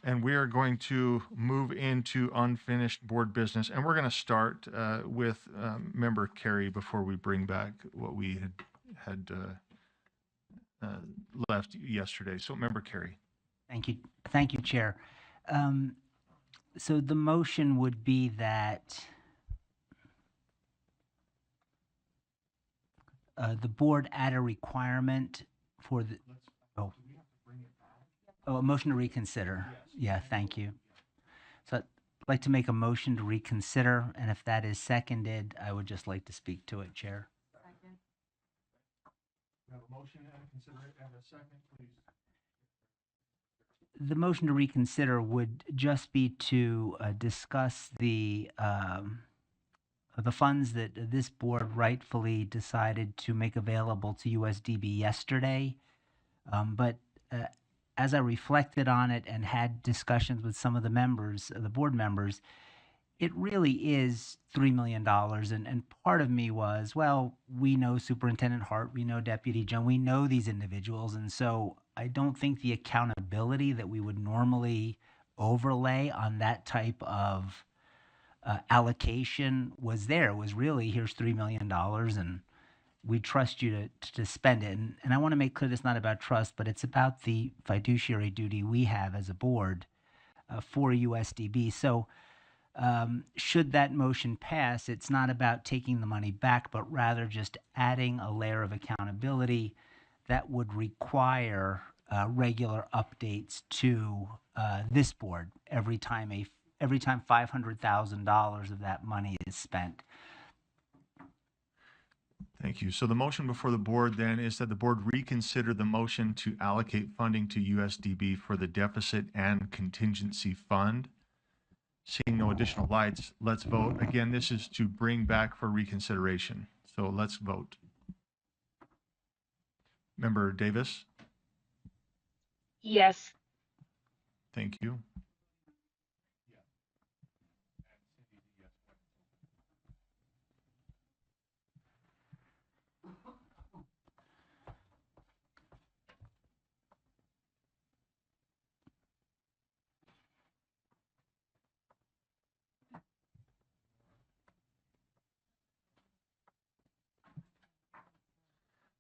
And we are going to move into unfinished board business. And we're going to start with Member Carey before we bring back what we had left yesterday. So Member Carey. Thank you, Chair. So the motion would be that the board add a requirement for the, a motion to reconsider. Yeah, thank you. So I'd like to make a motion to reconsider, and if that is seconded, I would just like to speak to it, Chair. We have a motion and consider it and a second, please. The motion to reconsider would just be to discuss the funds that this board rightfully decided to make available to USDB yesterday. But as I reflected on it and had discussions with some of the members, the board members, it really is $3 million. And part of me was, well, we know Superintendent Hart, we know Deputy Jones, we know these individuals. And so I don't think the accountability that we would normally overlay on that type of allocation was there. It was really, here's $3 million and we trust you to spend it. And I want to make clear it's not about trust, but it's about the fiduciary duty we have as a board for USDB. So should that motion pass, it's not about taking the money back, but rather just adding a layer of accountability that would require regular updates to this board every time $500,000 of that money is spent. Thank you. So the motion before the board then is that the board reconsider the motion to allocate funding to USDB for the deficit and contingency fund. Seeing no additional lights, let's vote. Again, this is to bring back for reconsideration. So let's vote. Member Davis? Yes. Thank you.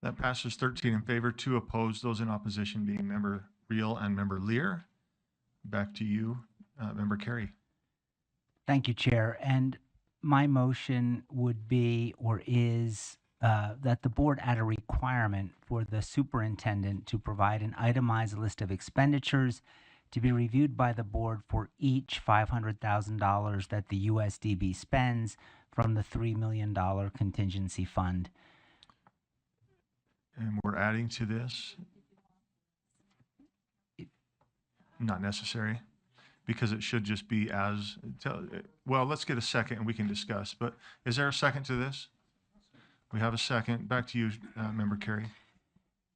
That passes 13 in favor, 2 opposed, those in opposition being Member Reel and Member Lear. Back to you, Member Carey. Thank you, Chair. And my motion would be or is that the board add a requirement for the superintendent to provide an itemized list of expenditures to be reviewed by the board for each $500,000 that the USDB spends from the $3 million contingency fund. And we're adding to this. Not necessary, because it should just be as, well, let's get a second and we can discuss. But is there a second to this? We have a second. Back to you, Member Carey.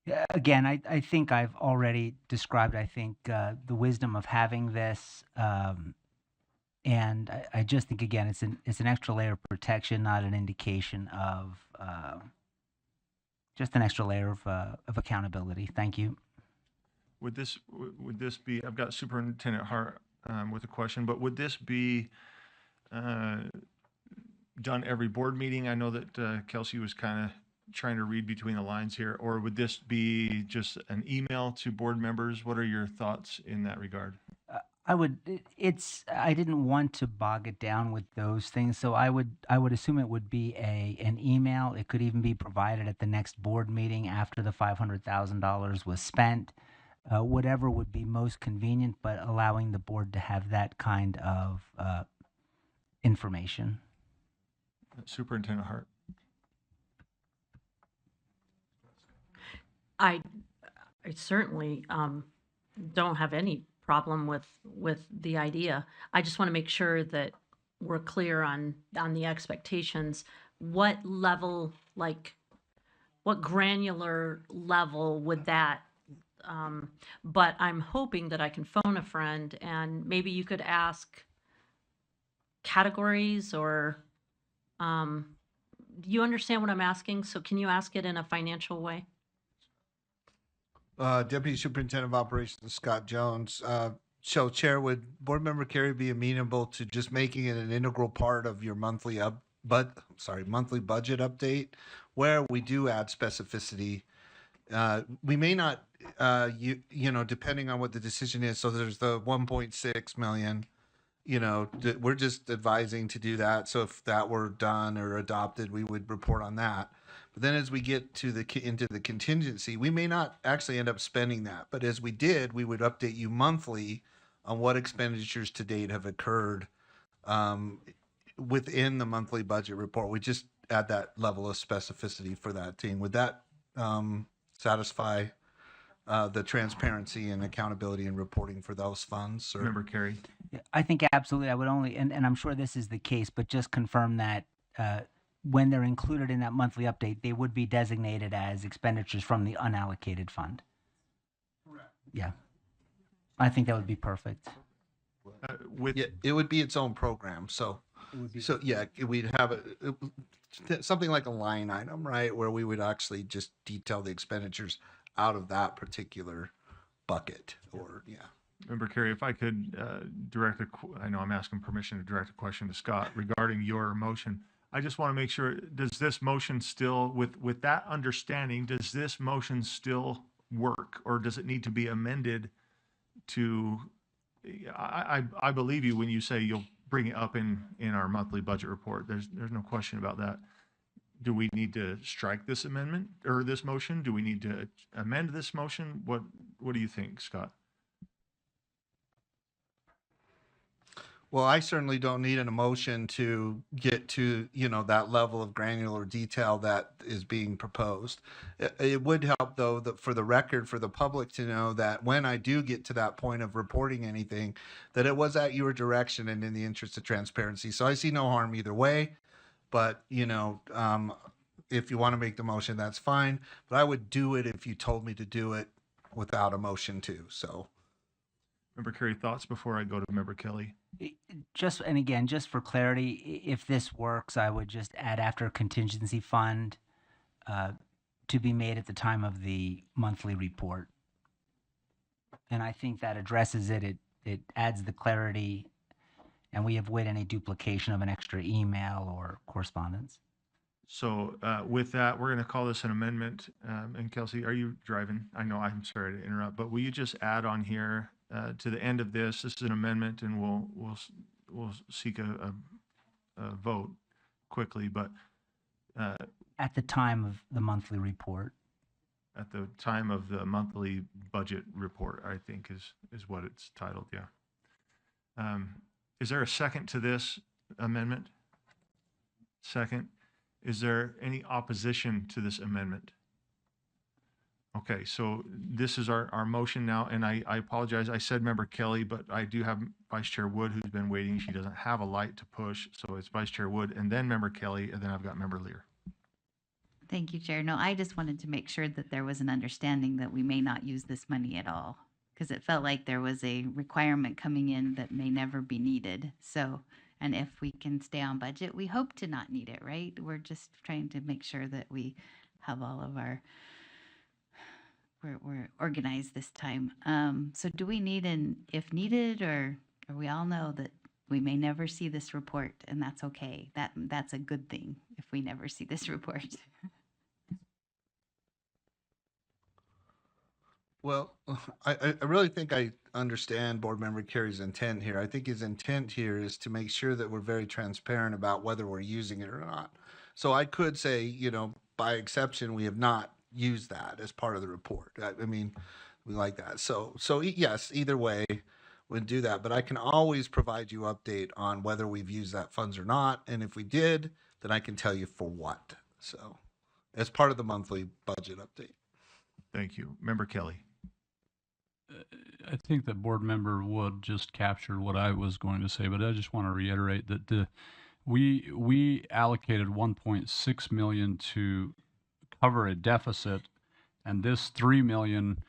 Yeah, again, I think I've already described, I think, the wisdom of having this. And I just think, again, it's an extra layer of protection, not an indication of just an extra layer of accountability. Thank you. Would this be, I've got Superintendent Hart with a question, but would this be done every board meeting? I know that Kelsey was kind of trying to read between the lines here, or would this be just an email to board members? What are your thoughts in that regard? I didn't want to bog it down with those things, so I would assume it would be an email. It could even be provided at the next board meeting after the $500,000 was spent. Whatever would be most convenient, but allowing the board to have that kind of information. Superintendent Hart. I certainly don't have any problem with the idea. I just want to make sure that we're clear on the expectations. What level, like what granular level would that, but I'm hoping that I can phone a friend and maybe you could ask categories or, do you understand what I'm asking? So can you ask it in a financial way? Deputy Superintendent of Operations Scott Jones. So, Chair, would Board Member Carey be amenable to just making it an integral part of your monthly monthly budget update, where we do add specificity? We may not, depending on what the decision is. So there's the 1.6 million. We're just advising to do that. So if that were done or adopted, we would report on that. But then as we get to into the contingency, we may not actually end up spending that. But as we did, we would update you monthly on what expenditures to date have occurred within the monthly budget report. We just add that level of specificity for that team. Would that satisfy the transparency and accountability and reporting for those funds? Or? Member Carey. Yeah, I think absolutely. I would only, and I'm sure this is the case, but just confirm that when they're included in that monthly update, they would be designated as expenditures from the unallocated fund. Correct. Yeah. I think that would be perfect. Yeah, it would be its own program. So yeah, we'd have something like a line item, right, where we would actually just detail the expenditures out of that particular bucket. Or Member Carey, if I could I know I'm asking permission to direct a question to Scott regarding your motion. I just want to make sure, does this motion still, with that understanding, does this motion still work, or does it need to be amended to, I believe you when you say you'll bring it up in our monthly budget report. There's no question about that. Do we need to strike this amendment or this motion? Do we need to amend this motion? What do you think, Scott? Well, I certainly don't need an emotion to get to, that level of granular detail that is being proposed. It would help, though, that for the record, for the public to know that when I do get to that point of reporting anything, that it was at your direction and in the interest of transparency. So I see no harm either way. But, if you want to make the motion, that's fine. But I would do it if you told me to do it without a motion too. So. Member Carey, thoughts before I go to Member Kelly? Just for clarity, if this works, I would just add after contingency fund to be made at the time of the monthly report. And I think that addresses it. It adds the clarity, and we avoid any duplication of an extra email or correspondence. So with that, we're going to call this an amendment. And Kelsey, are you driving? I know, I'm sorry to interrupt, but will you just add on here to the end of this? This is an amendment, and we'll seek a vote quickly. But at the time of the monthly report. At the time of the monthly budget report, I think is what it's titled. Yeah. Is there a second to this amendment? Second. Is there any opposition to this amendment? Okay, so this is our motion now, and I apologize. I said Member Kelly, but I do have Vice Chair Wood, who's been waiting. She doesn't have a light to push, so it's Vice Chair Wood, and then Member Kelly, and then I've got Member Lear. Thank you, Chair. No, I just wanted to make sure that there was an understanding that we may not use this money at all, because it felt like there was a requirement coming in that may never be needed. So, and if we can stay on budget, we hope to not need it, right? We're just trying to make sure that we have all of our, we're organized this time. So do we need an if needed, or we all know that we may never see this report, and that's okay. That's a good thing if we never see this report. Well, I really think I understand Board Member Carey's intent here. I think his intent here is to make sure that we're very transparent about whether we're using it or not. So I could say, by exception, we have not used that as part of the report. I mean, we like that. So yes, either way, we'd do that. But I can always provide you update on whether we've used that funds or not. And if we did, then I can tell you for what. So as part of the monthly budget update. Thank you. Member Kelly. I think that Board Member Wood just captured what I was going to say, but I just want to reiterate that we allocated 1.6 million to cover a deficit, and this 3 million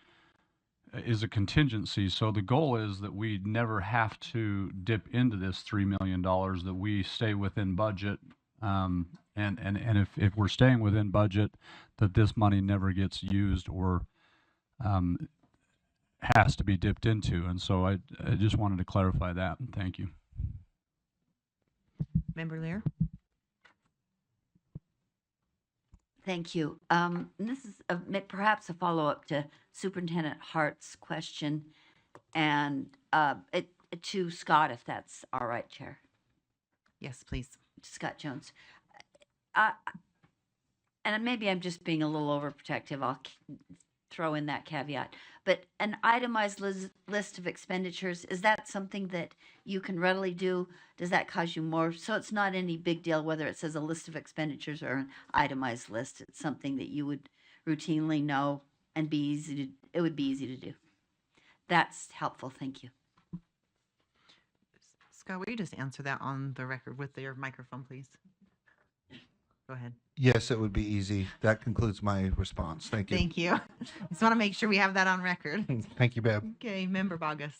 is a contingency. So the goal is that we never have to dip into this $3 million, that we stay within budget. And if we're staying within budget, that this money never gets used or has to be dipped into. And so I just wanted to clarify that, and thank you. Member Lear? Thank you. This is perhaps a follow-up to Superintendent Hart's question, and to Scott, if that's all right, Chair. Yes, please. Scott Jones. And maybe I'm just being a little overprotective. I'll throw in that caveat. But an itemized list of expenditures, is that something that you can readily do? Does that cause you more? So it's not any big deal whether it says a list of expenditures or an itemized list. It's something that you would routinely know and it would be easy to do. That's helpful. Thank you. Scott, will you just answer that on the record with your microphone, please? Go ahead. Yes, it would be easy. That concludes my response. Thank you. Thank you. Just want to make sure we have that on record. Thank you, Bev. Okay, Member Bogus.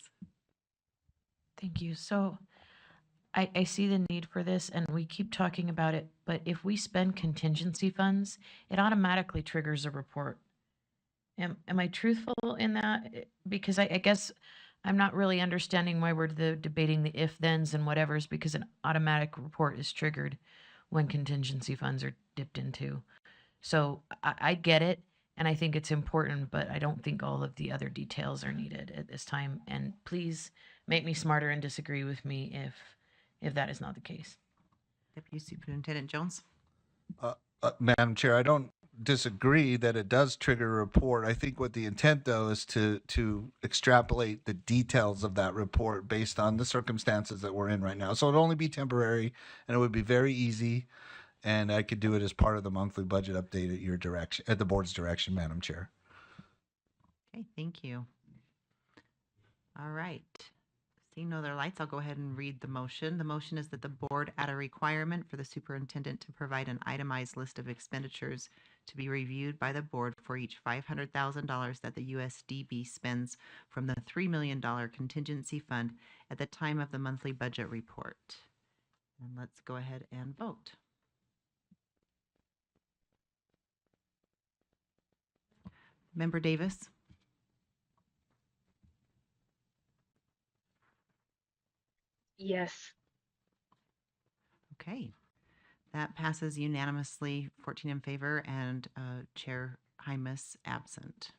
Thank you. So I see the need for this and we keep talking about it, but if we spend contingency funds, it automatically triggers a report. Am I truthful in that? Because I guess I'm not really understanding why we're debating the if-thens and whatevers, because an automatic report is triggered when contingency funds are dipped into. So I get it, and I think it's important, but I don't think all of the other details are needed at this time. And please make me smarter and disagree with me if that is not the case. Deputy Superintendent Jones. Madam Chair, I don't disagree that it does trigger a report. I think what the intent, though, is to extrapolate the details of that report based on the circumstances that we're in right now. So it'll only be temporary, and it would be very easy, and I could do it as part of the monthly budget update at your direction, at the board's direction, Madam Chair. Okay, thank you. All right. Seeing no other lights, I'll go ahead and read the motion. The motion is that the board add a requirement for the superintendent to provide an itemized list of expenditures to be reviewed by the board for each $500,000 that the USDB spends from the $3 million contingency fund at the time of the monthly budget report. And let's go ahead and vote. Member Davis? Yes. Okay. That passes unanimously, 14 in favor and Chair Hymas absent.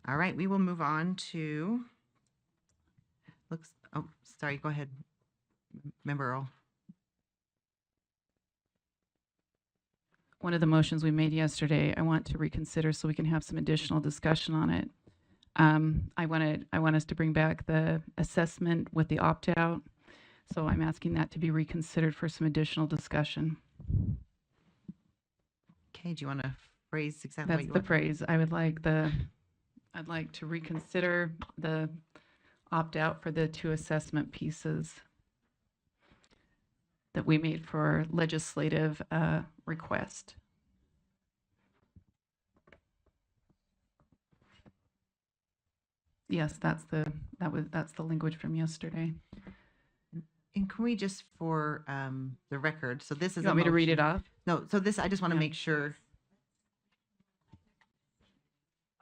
All right, we will move on to, oh, sorry, go ahead, Member Earl. One of the motions we made yesterday, I want to reconsider so we can have some additional discussion on it. I want us to bring back the assessment with the opt-out. So I'm asking that to be reconsidered for some additional discussion. Okay, do you want to phrase exactly what That's you the want? phrase. I'd like to reconsider the opt-out for the two assessment pieces that we made for legislative request. Yes, that's the language from yesterday. And can we just, for the record, so this is You want me to read it motion. off? No, so this, I just want to Yeah. make sure.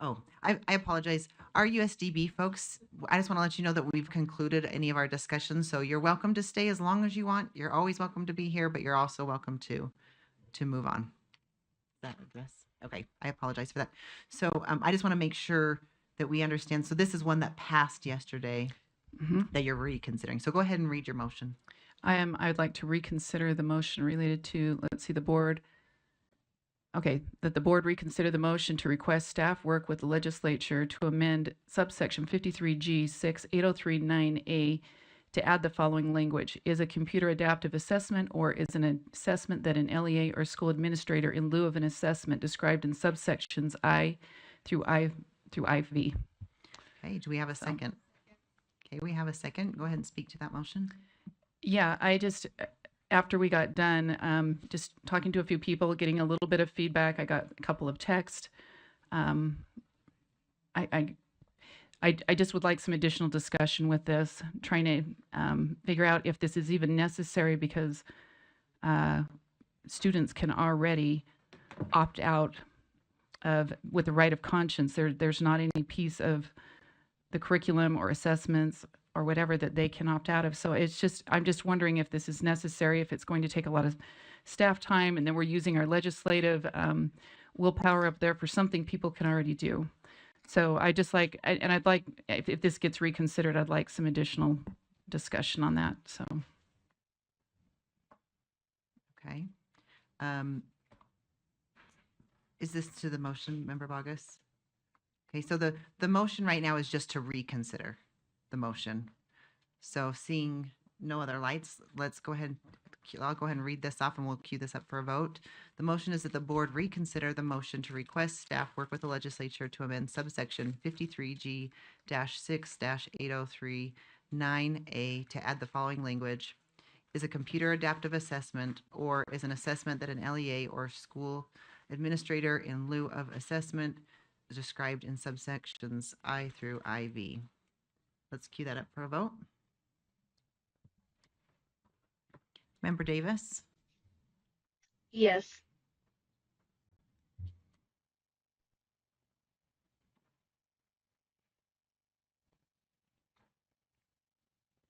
Oh, I apologize. Our USDB folks, I just want to let you know that we've concluded any of our discussions. So you're welcome to stay as long as you want. You're always welcome to be here, but you're also welcome to move on. Is that address? Okay, I apologize for that. So I just want to make sure that we understand. So this is one that passed yesterday that you're reconsidering. So go ahead and read your motion. I'd like to reconsider the motion related to, let's see, the board. Okay, that the board reconsider the motion to request staff work with the legislature to amend subsection 53G 68039A to add the following language: is a computer adaptive assessment or is an assessment that an LEA or school administrator in lieu of an assessment described in subsections I through IV. Okay, do we have a second? Okay, we have a second. Go ahead and speak to that motion. Yeah, I just, after we got done, just talking to a few people, getting a little bit of feedback. I got a couple of texts. I just would like some additional discussion with this, trying to figure out if this is even necessary, because students can already opt out with the right of conscience. There's not any piece of the curriculum or assessments or whatever that they can opt out of. So I'm just wondering if this is necessary, if it's going to take a lot of staff time, and then we're using our legislative willpower up there for something people can already do. So I'd like, if this gets reconsidered, I'd like some additional discussion on that. So. Okay. Is this to the motion, Member Bogus? Okay, so the motion right now is just to reconsider the motion. So seeing no other lights, let's go ahead. I'll go ahead and read this off and we'll cue this up for a vote. The motion is that the board reconsider the motion to request staff work with the legislature to amend subsection 53G-6-8039A to add the following language: is a computer adaptive assessment or is an assessment that an LEA or school administrator in lieu of assessment described in subsections I through IV. Let's cue that up for a vote. Member Davis? Yes.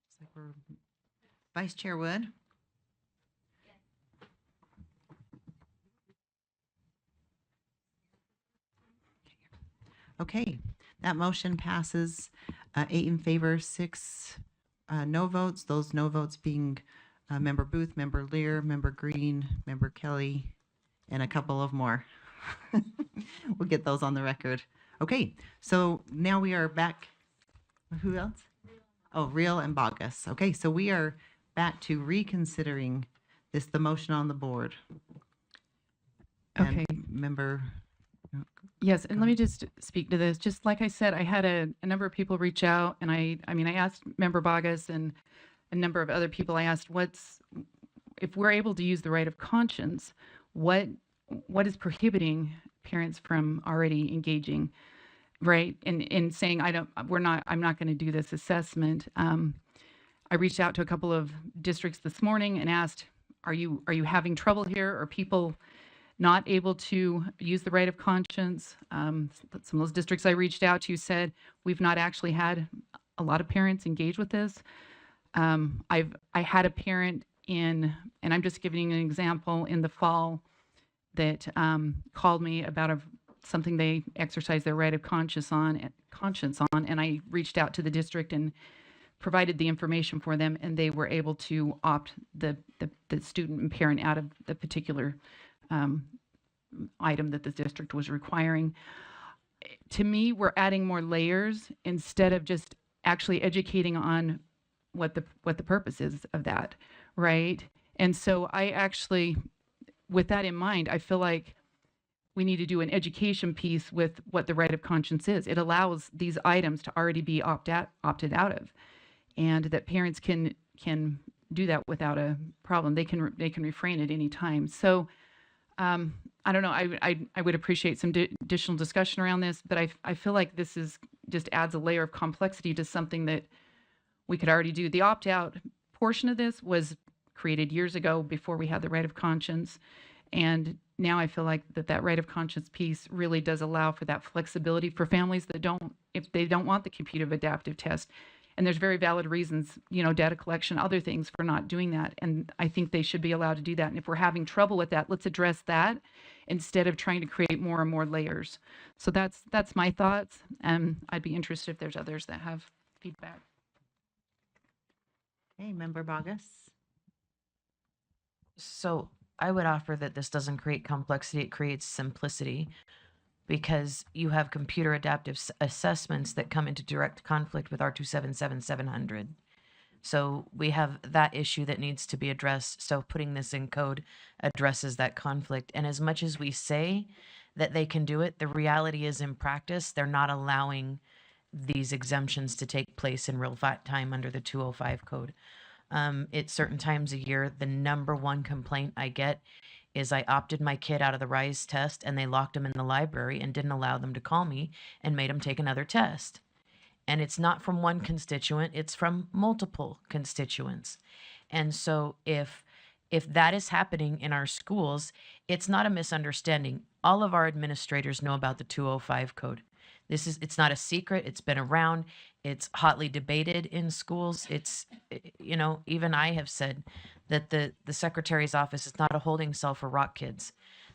Looks like we're Vice Chair Wood? Okay, that motion passes 8 in favor, 6 no votes. Those no votes being Member Booth, Member Lear, Member Green, Member Kelly, and a couple of more. We'll get those on the record. Okay, so now we are back. Who else? Oh, Real and Bogus. Okay, so we are back to reconsidering the motion on the board. Okay. And Member. Yes, and let me just speak to this. Just like I said, I had a number of people reach out, and I asked Member Bogus and a number of other people. I asked, if we're able to use the right of conscience, what is prohibiting parents from already engaging, right? In saying I'm not going to do this assessment. I reached out to a couple of districts this morning and asked, are you having trouble here? Are people not able to use the right of conscience? Some of those districts I reached out to said, we've not actually had a lot of parents engage with this. I had a parent and I'm just giving an example, in the fall that called me about something they exercised their right of conscience on, and I reached out to the district and provided the information for them, and they were able to opt the student and parent out of the particular item that the district was requiring. To me, we're adding more layers instead of just actually educating on what the purpose is of that, right? And so I actually, with that in mind, I feel like we need to do an education piece with what the right of conscience is. It allows these items to already be opted out of, and that parents can do that without a problem. They can refrain at any time. So I don't know. I would appreciate some additional discussion around this, but I feel like this just adds a layer of complexity to something that we could already do. The opt-out portion of this was created years ago before we had the right of conscience, and now I feel like that right of conscience piece really does allow for that flexibility for families that if they don't want the computer adaptive test. And there's very valid reasons, data collection, other things for not doing that. And I think they should be allowed to do that. And if we're having trouble with that, let's address that instead of trying to create more and more layers. So that's my thoughts. And I'd be interested if there's others that have feedback. Okay, Member Bogus. So I would offer that this doesn't create complexity, it creates simplicity, because you have computer adaptive assessments that come into direct conflict with R277-700. So we have that issue that needs to be addressed. So putting this in code addresses that conflict. And as much as we say that they can do it, the reality is in practice, they're not allowing these exemptions to take place in real time under the 205 code. At certain times a year, the number one complaint I get is I opted my kid out of the RISE test and they locked him in the library and didn't allow them to call me and made him take another test. And it's not from one constituent, it's from multiple constituents. And so if that is happening in our schools, it's not a misunderstanding. all of our administrators know about the 205 code. It's not a secret. It's been around. It's hotly debated in schools. Even I have said that the secretary's office is not a holding cell for rock kids.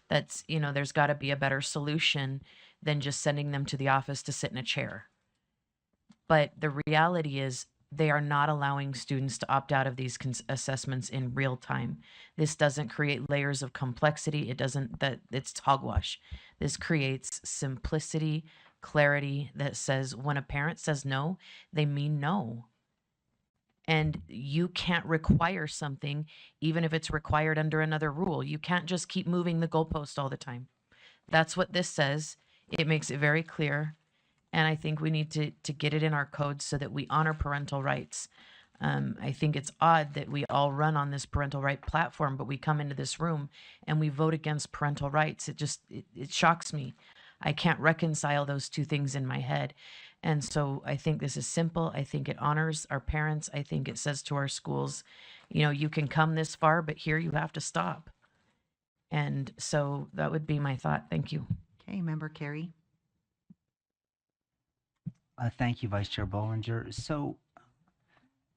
That's, there's got to be a better solution than just sending them to the office to sit in a chair. But the reality is they are not allowing students to opt out of these assessments in real time. This doesn't create layers of complexity. It's hogwash. This creates simplicity, clarity that says when a parent says no, they mean no. And you can't require something even if it's required under another rule. You can't just keep moving the goalpost all the time. That's what this says. It makes it very clear. And I think we need to get it in our codes so that we honor parental rights. I think it's odd that we all run on this parental right platform, but we come into this room and we vote against parental rights. It shocks me. I can't reconcile those two things in my head. And so I think this is simple. I think it honors our parents. I think it says to our schools, you can come this far, but here you have to stop. And so that would be my thought. Thank you. Okay, Member Carey. Thank you, Vice Chair Bollinger. So,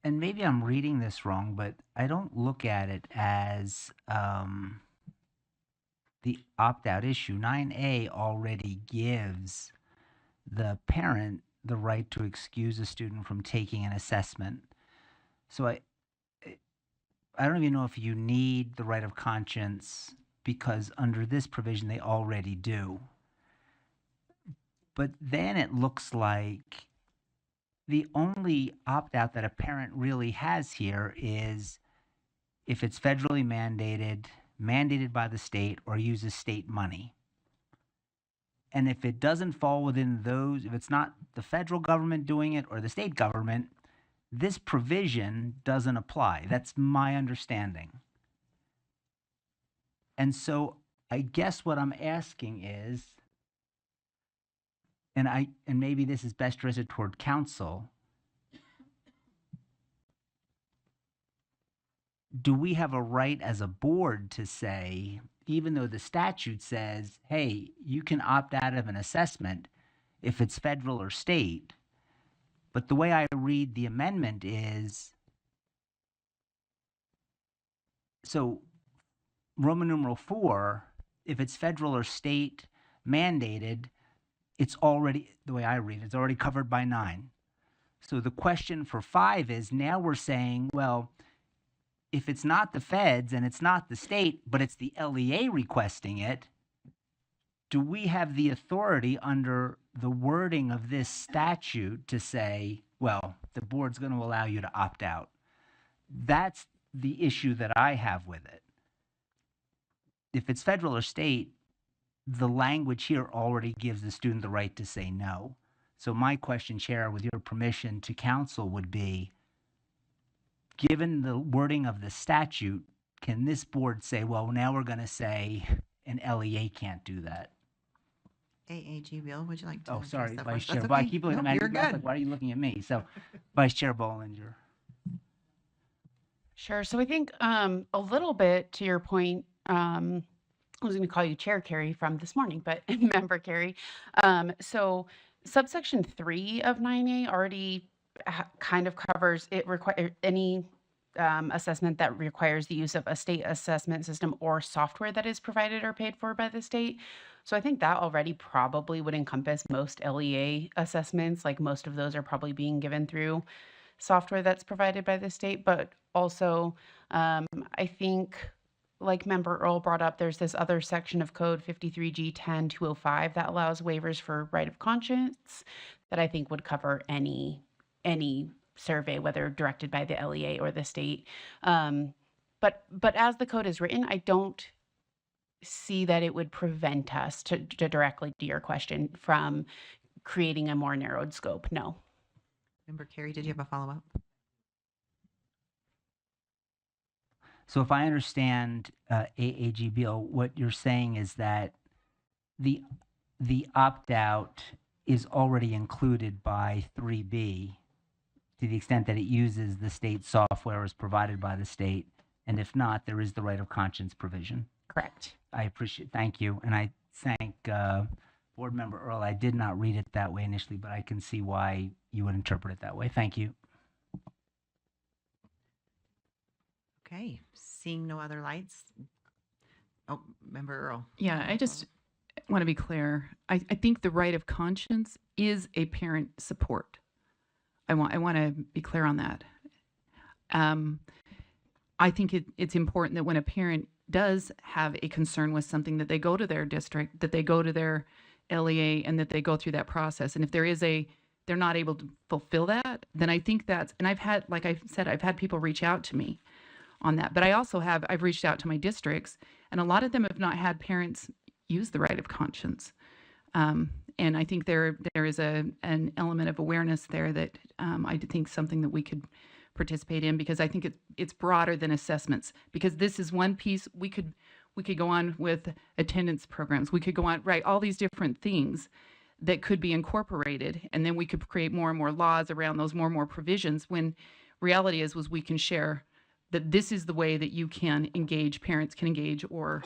and maybe I'm reading this wrong, but I don't look at it as the opt-out issue. 9A already gives the parent the right to excuse a student from taking an assessment. So I don't even know if you need the right of conscience, because under this provision they already do. But then it looks like the only opt-out that a parent really has here is if it's federally mandated by the state, or uses state money. And if it doesn't fall within those, if it's not the federal government doing it or the state government, this provision doesn't apply. That's my understanding. And so I guess what I'm asking is, and maybe this is best directed toward council, do we have a right as a board to say, even though the statute says, hey, you can opt out of an assessment if it's federal or state, but the way I read the amendment is, so Roman numeral 4, if it's federal or state mandated, it's already, the way I read it, it's already covered by 9. So the question for 5 is, now we're saying, well, if it's not the feds and it's not the state, but it's the LEA requesting it, do we have the authority under the wording of this statute to say, well, the board's going to allow you to opt out? That's the issue that I have with it. If it's federal or state, the language here already gives the student the right to say no. So my question, Chair, with your permission to council would be, given the wording of the statute, can this board say, well, now we're going to say an LEA can't do that? AAG Bill, would you like to? Oh, sorry, address that Vice first? Chair. That's Well, I okay. keep looking No, at you're you. Like, good. why are you looking at me? So, Vice Chair Bollinger. Sure. So I think a little bit to your point, I was going to call you Chair Carey from this morning, but Member Carey. So subsection 3 of 9A already kind of covers it. Any assessment that requires the use of a state assessment system or software that is provided or paid for by the state. So I think that already probably would encompass most LEA assessments. Like most of those are probably being given through software that's provided by the state. But also, I think, like Member Earl brought up, there's this other section of code 53G10-205 that allows waivers for right of conscience that I think would cover any survey, whether directed by the LEA or the state. But as the code is written, I don't see that it would prevent us, to directly to your question, from creating a more narrowed scope. No. Member Carey, did you have a follow-up? So if I understand AAG Bill, what you're saying is that the opt-out is already included by 3B to the extent that it uses the state software as provided by the state, and if not, there is the right of conscience provision. Correct. I appreciate, thank you. And I thank Board Member Earl. I did not read it that way initially, but I can see why you would interpret it that way. Thank you. Okay, seeing no other lights. Oh, Member Earl. Yeah, I just want to be clear. I think the right of conscience is a parent support. I want to be clear on that. I think it's important that when a parent does have a concern with something, that they go to their district, that they go to their LEA, and that they go through that process. And if they're not able to fulfill that, then I think and I've had, like I said, I've had people reach out to me on that. But I've reached out to my districts, and a lot of them have not had parents use the right of conscience. And I think there is an element of awareness there that I think something that we could participate in, because I think it's broader than assessments, because this is one piece. We could go on with attendance programs. We could go on, right, all these different things that could be incorporated, and then we could create more and more laws around those, more and more provisions, when reality is we can share that this is the way that you can engage, parents can engage, or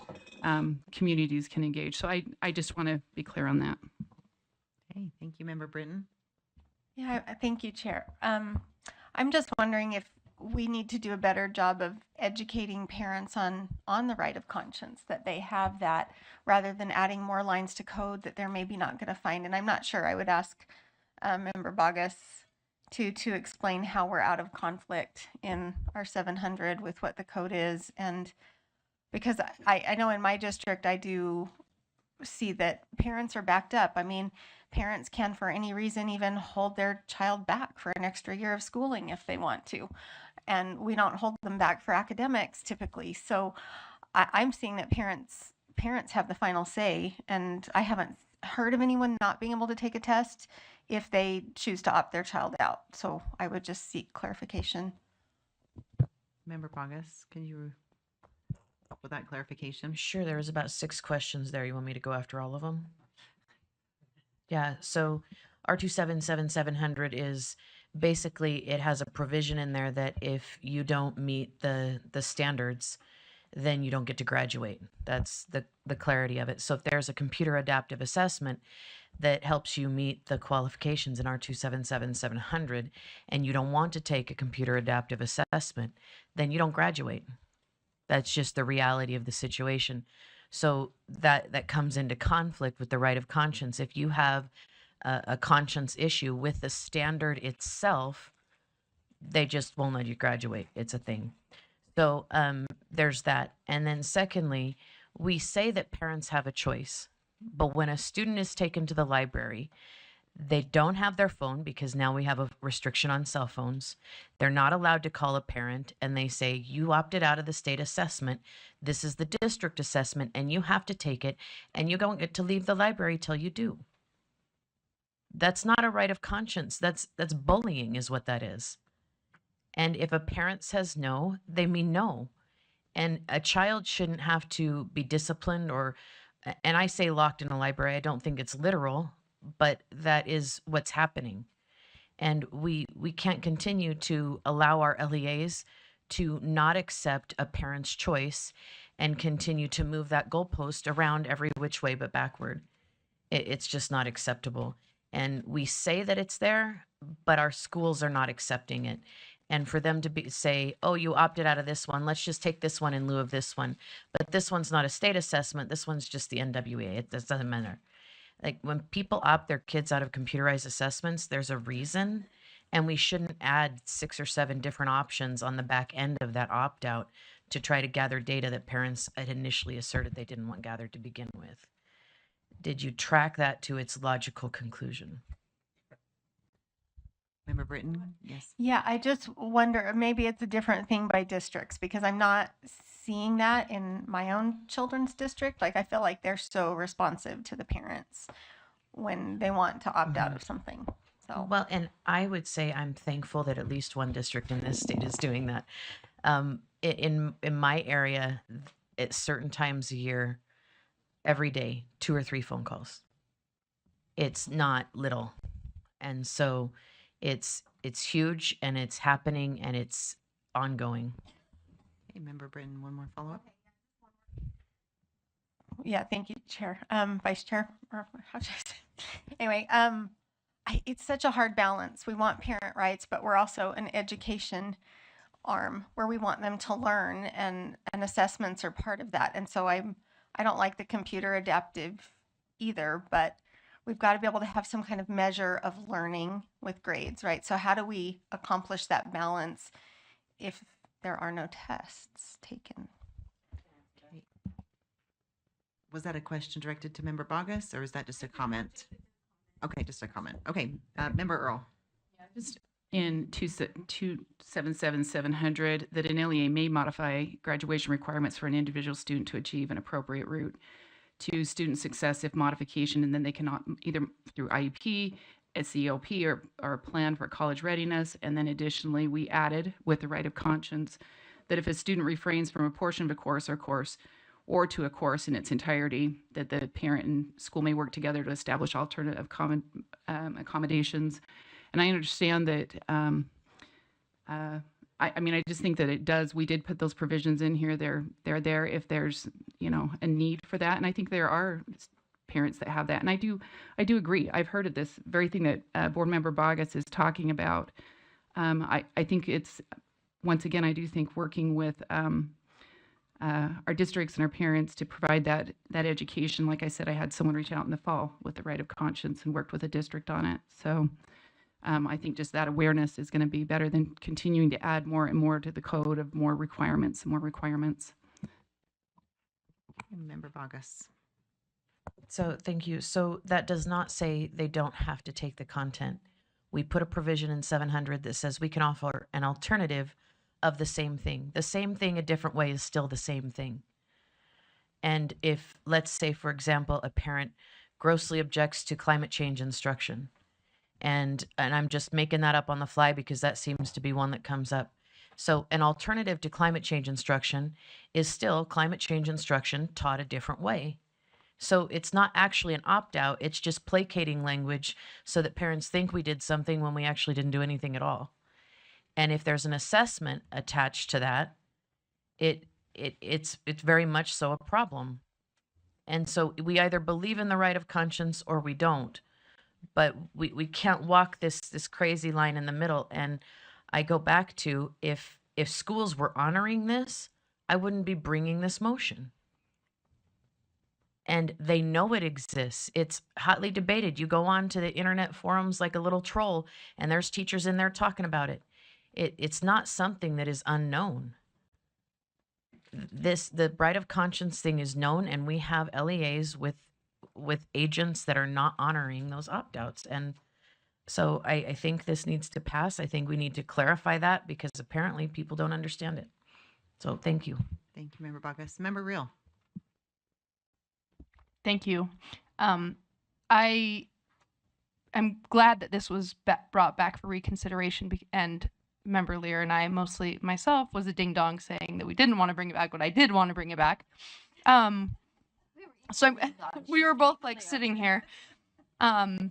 communities can engage. So I just want to be clear on that. Okay, thank you, Member Britton. Yeah, thank you, Chair. I'm just wondering if we need to do a better job of educating parents on the right of conscience, that they have that, rather than adding more lines to code that they're maybe not going to find. And I'm not sure. I would ask Member Bogus to explain how we're out of conflict in our 700 with what the code is. And because I know in my district, I do see that parents are backed up. I mean, parents can, for any reason, even hold their child back for an extra year of schooling if they want to. And we don't hold them back for academics typically. So I'm seeing that parents have the final say, and I haven't heard of anyone not being able to take a test if they choose to opt their child out. So I would just seek clarification. Member Bogus, can you help with that clarification? Sure, there was about 6 questions there. You want me to go after all of them? Yeah, so R277700 is basically, it has a provision in there that if you don't meet the standards, then you don't get to graduate. That's the clarity of it. So if there's a computer adaptive assessment that helps you meet the qualifications in R277700, and you don't want to take a computer adaptive assessment, then you don't graduate. That's just the reality of the situation. So that comes into conflict with the right of conscience. If you have a conscience issue with the standard itself, they just won't let you graduate. It's a thing. So there's that. And then secondly, we say that parents have a choice, but when a student is taken to the library, they don't have their phone, because now we have a restriction on cell phones. They're not allowed to call a parent, and they say, you opted out of the state assessment. This is the district assessment, and you have to take it, and you don't get to leave the library till you do. That's not a right of conscience. That's bullying is what that is. And if a parent says no, they mean no. And a child shouldn't have to be disciplined and I say locked in a library. I don't think it's literal, but that is what's happening. And we can't continue to allow our LEAs to not accept a parent's choice and continue to move that goalpost around every which way but backward. It's just not acceptable. And we say that it's there, but our schools are not accepting it. And for them to say, oh, you opted out of this one, let's just take this one in lieu of this one. But this one's not a state assessment. This one's just the NWA. It doesn't matter. Like, when people opt their kids out of computerized assessments, there's a reason, and we shouldn't add 6 or 7 different options on the back end of that opt-out to try to gather data that parents had initially asserted they didn't want gathered to begin with. Did you track that to its logical conclusion? Member Britton, yes. Yeah, I just wonder, maybe it's a different thing by districts, because I'm not seeing that in my own children's district. Like, I feel like they're so responsive to the parents when they want to opt out of something. So, Well, and I would say I'm thankful that at least one district in this state is doing that. In my area, at certain times a year, every day, 2 or 3 phone calls. It's not little, and so it's huge, and it's happening, and it's ongoing. Okay, Member Britton, one more follow-up. Yeah, thank you, Chair. Vice Chair, or how should I say? Anyway, it's such a hard balance. We want parent rights, but we're also an education arm where we want them to learn, and assessments are part of that. And so I don't like the computer adaptive either, but we've got to be able to have some kind of measure of learning with grades, right? So how do we accomplish that balance if there are no tests taken? Okay. Was that a question directed to Member Bogus, or is that just a comment? Okay, just a comment. Okay, Member Earl. Just in 277700, that an LEA may modify graduation requirements for an individual student to achieve an appropriate route to student success if modification, and then they cannot either through IEP, SELP, or plan for college readiness. And then additionally, we added with the right of conscience that if a student refrains from a portion of a course or to a course in its entirety, that the parent and school may work together to establish alternative accommodations. And I understand that, I mean, I just think that it does, we did put those provisions in here. They're there if there's, a need for that. And I think there are parents that have that. And I do agree. I've heard of this very thing that Board Member Bogus is talking about. I think it's, once again, I do think working with our districts and our parents to provide that education. Like I said, I had someone reach out in the fall with the right of conscience and worked with a district on it. So I think just that awareness is going to be better than continuing to add more and more to the code of more requirements and more requirements. Member Bogus. So thank you. So that does not say they don't have to take the content. We put a provision in 700 that says we can offer an alternative of the same thing. The same thing a different way is still the same thing. And if, let's say, for example, a parent grossly objects to climate change instruction, and I'm just making that up on the fly because that seems to be one that comes up. So an alternative to climate change instruction is still climate change instruction taught a different way. So it's not actually an opt-out, it's just placating language so that parents think we did something when we actually didn't do anything at all. And if there's an assessment attached to that, it's very much so a problem. And so we either believe in the right of conscience or we don't. But we can't walk this crazy line in the middle. And I go back to if schools were honoring this, I wouldn't be bringing this motion. And they know it exists. It's hotly debated. You go on to the internet forums like a little troll, and there's teachers in there talking about it. It's not something that is unknown. The right of conscience thing is known, and we have LEAs with agents that are not honoring those opt-outs. And so I think this needs to pass. I think we need to clarify that because apparently people don't understand it. So thank you. Thank you, Member Bogus. Member Reel. Thank you. I am glad that this was brought back for reconsideration, and Member Lear and I, mostly myself, was a ding-dong saying that we didn't want to bring it back, but I did want to bring it back. So we were both like sitting here. I'd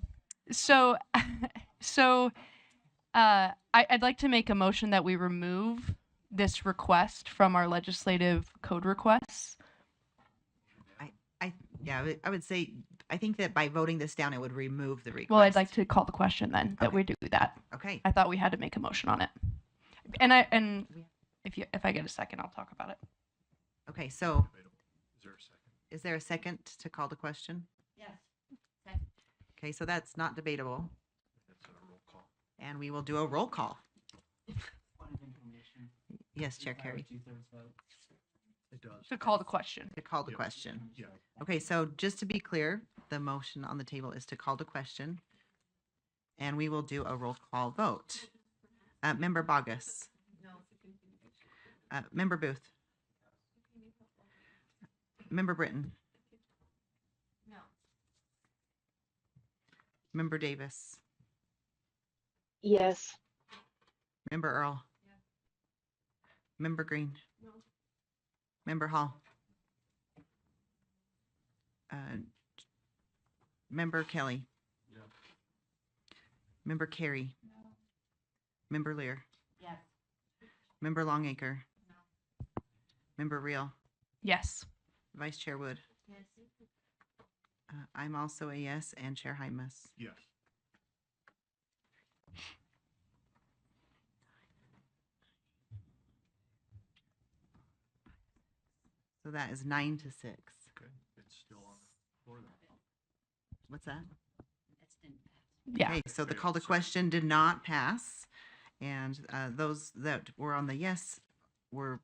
like to make a motion that we remove this request from our legislative code requests. I would say, I think that by voting this down, it would remove the request. Well, I'd like to call the question then that we do that. Okay. I thought we had to make a motion on it. And if I get a second, I'll talk about it. Okay, so is there a second to call the question? Yes. Okay, so that's not debatable. And we will do a roll call. Yes, Chair Carey. It does. To call the question. To call the question. Yeah. Okay, so just to be clear, the motion on the table is to call the question. And we will do a roll call vote. Member Bogus. No. Member Booth. Member Britton. No. Member Davis. Yes. Member Earl. Yeah. Member Green. No. Member Hall. Member Kelly. Yeah. Member Carey. No. Member Lear. Yes. Member Longacre. No. Member Reel. Yes. Vice Chair Wood. I'm also a yes, and Chair Hymas. Yes. So that is 9 to 6. Okay, it's still on the floor then. What's that? Yeah. Okay, so the call to question did not pass. And those that were on the yes were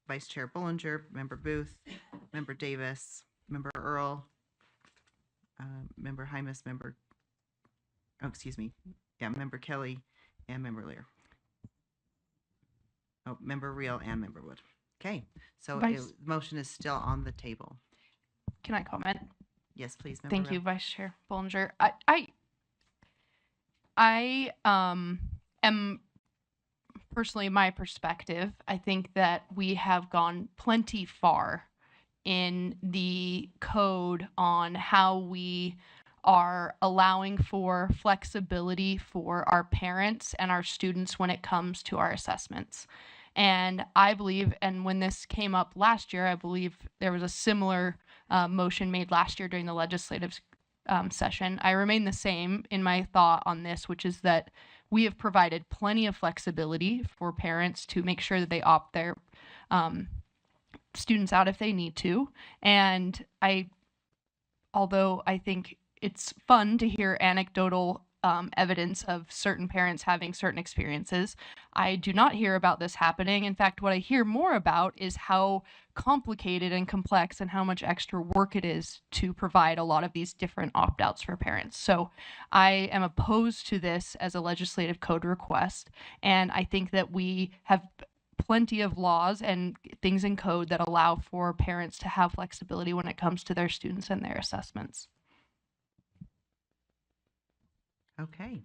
Vice Chair Bollinger, Member Booth, Member Davis, Member Earl, Member Hymas, Member Kelly, and Member Lear. Oh, Member Reel and Member Wood. Okay, so Vice- motion is still on the table. Can I comment? Yes, please, Member Thank Reel. you, Vice Chair Bollinger. I am personally, my perspective, I think that we have gone plenty far in the code on how we are allowing for flexibility for our parents and our students when it comes to our assessments. And I believe, and when this came up last year, I believe there was a similar motion made last year during the legislative session. I remain the same in my thought on this, which is that we have provided plenty of flexibility for parents to make sure that they opt their students out if they need to. And although I think it's fun to hear anecdotal evidence of certain parents having certain experiences, I do not hear about this happening. In fact, what I hear more about is how complicated and complex and how much extra work it is to provide a lot of these different opt-outs for parents. So I am opposed to this as a legislative code request, and I think that we have plenty of laws and things in code that allow for parents to have flexibility when it comes to their students and their assessments. Okay.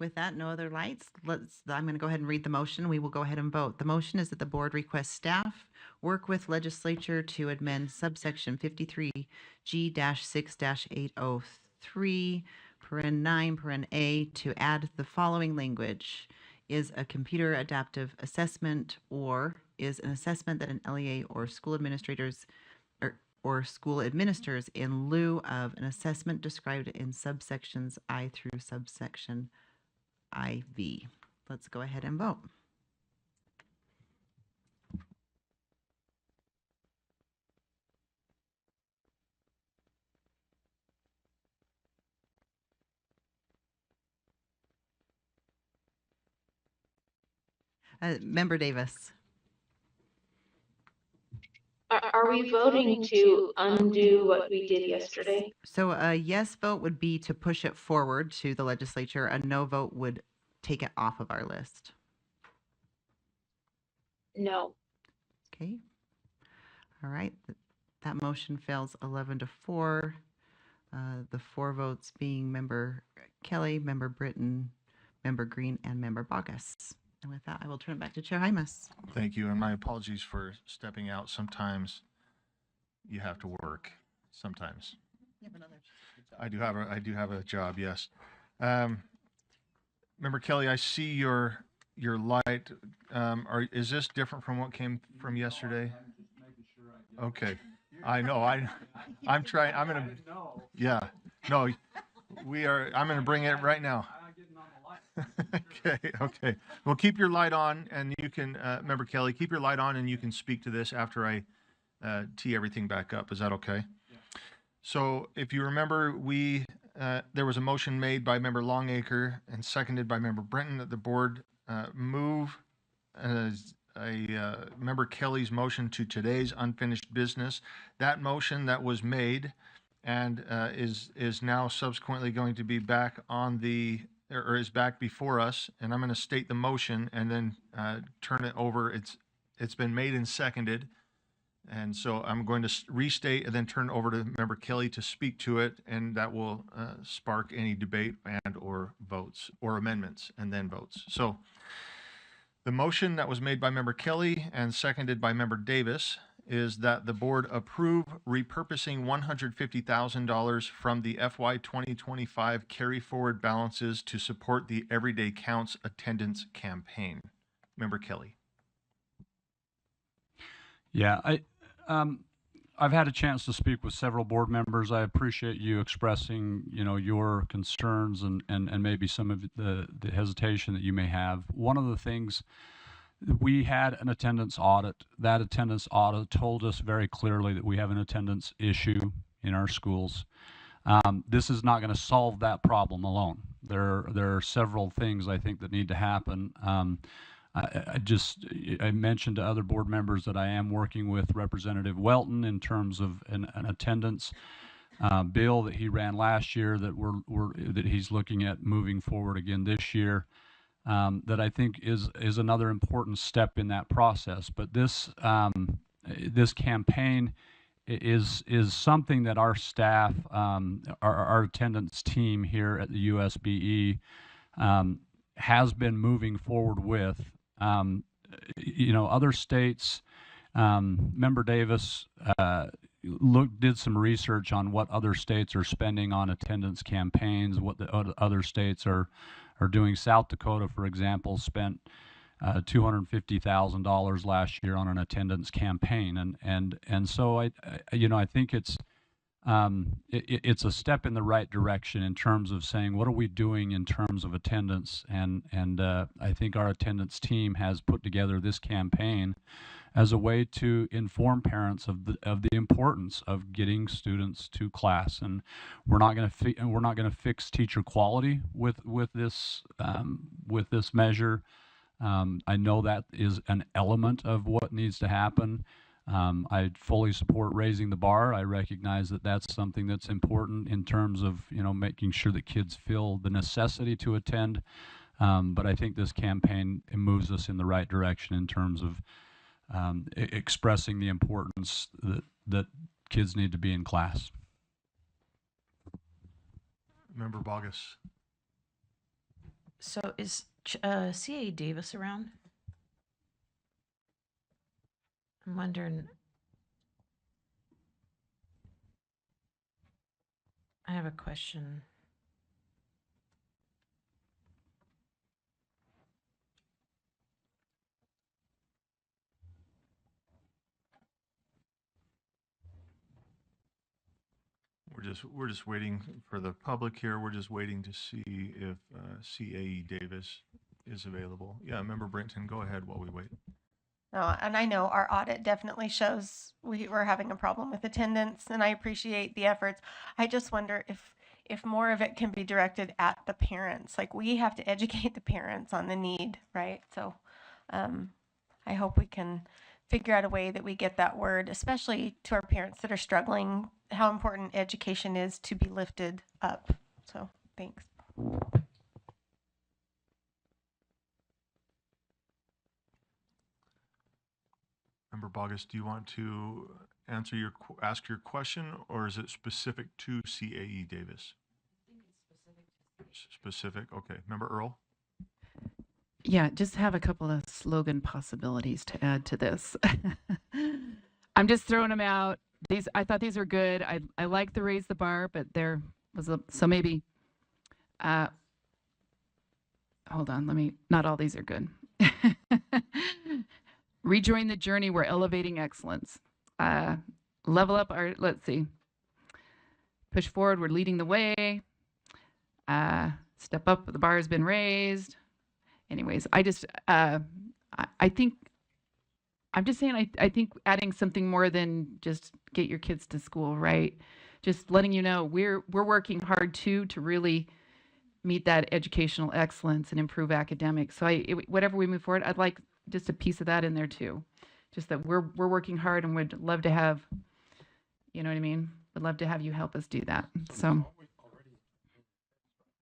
With that, no other lights. I'm going to go ahead and read the motion. We will go ahead and vote. The motion is that the board requests staff work with legislature to amend subsection 53G-6-803, paren 9, paren A, to add the following language: is a computer adaptive assessment, or is an assessment that an LEA or school administrators or school administers in lieu of an assessment described in subsections I through subsection IV. Let's go ahead and vote. Member Davis. Are we voting to undo what we did yesterday? So a yes vote would be to push it forward to the legislature. A no vote would take it off of our list. No. Okay. All right. That motion fails 11-4. The 4 votes being Member Kelly, Member Britton, Member Green, and Member Bogus. And with that, I will turn it back to Chair Hymas. Thank you, and my apologies for stepping out. Sometimes you have to work. Sometimes. I do have a job. Yes. Member Kelly, I see your light. Is this different from what came from yesterday? Okay. I know. I'm trying. I'm gonna. Yeah. No. I'm gonna bring it right now. Okay. Well, keep your light on, and you can, Member Kelly, keep your light on, and you can speak to this after I tee everything back up. Is that okay? Yeah. So, if you remember, there was a motion made by Member Longacre and seconded by Member Britton that the board move Member Kelly's motion to today's unfinished business. That motion that was made and is now subsequently going to be back on the or is back before us, and I'm going to state the motion and then turn it over. It's been made and seconded, and so I'm going to restate and then turn it over to Member Kelly to speak to it, and that will spark any debate and or votes or amendments and then votes. So the motion that was made by Member Kelly and seconded by Member Davis is that the board approve repurposing $150,000 from the FY 2025 carry forward balances to support the Everyday Counts attendance campaign. Member Kelly. Yeah, I've had a chance to speak with several board members. I appreciate you expressing, your concerns and maybe some of the hesitation that you may have. One of the things, we had an attendance audit. That attendance audit told us very clearly that we have an attendance issue in our schools. This is not going to solve that problem alone. There are several things I think that need to happen. I mentioned to other board members that I am working with Representative Welton in terms of an attendance bill that he ran last year that he's looking at moving forward again this year. That I think is another important step in that process. But this campaign is something that our staff, our attendance team here at the USBE has been moving forward with. Other states, Member Davis did some research on what other states are spending on attendance campaigns, what the other states are doing. South Dakota, for example, spent $250,000 last year on an attendance campaign, and so I think it's a step in the right direction in terms of saying what are we doing in terms of attendance, and I think our attendance team has put together this campaign as a way to inform parents of the importance of getting students to class. And we're not going to fix teacher quality with this measure. I know that is an element of what needs to happen. I fully support raising the bar. I recognize that that's something that's important in terms of making sure that kids feel the necessity to attend. But I think this campaign moves us in the right direction in terms of expressing the importance that kids need to be in class. Member Bogus. So is CA Davis around? I'm wondering. I have a question. We're just waiting for the public here. We're just waiting to see if CAE Davis is available. Yeah, Member Brinton, go ahead while we wait. No, and I know our audit definitely shows we're having a problem with attendance, and I appreciate the efforts. I just wonder if more of it can be directed at the parents. Like, we have to educate the parents on the need, right? So I hope we can figure out a way that we get that word, especially to our parents that are struggling, how important education is to be lifted up. So thanks. Member Bogus, do you want to ask your question, or is it specific to CAE Davis? Specific. Okay. Member Earl. Yeah, just have a couple of slogan possibilities to add to this. I'm just throwing them out. I thought these were good. I like the raise the bar, but there was so maybe. Hold on, not all these are good. Rejoin the journey. We're elevating excellence. Level up our. Let's see. Push forward. We're leading the way. Step up. The bar has been raised. Anyways, I think I'm just saying I think adding something more than just get your kids to school, right? Just letting you know we're working hard too to really meet that educational excellence and improve academics. So whatever we move forward, I'd like just a piece of that in there too. Just that we're working hard and would love to have, you know what I mean? Would love to have you help us do that. So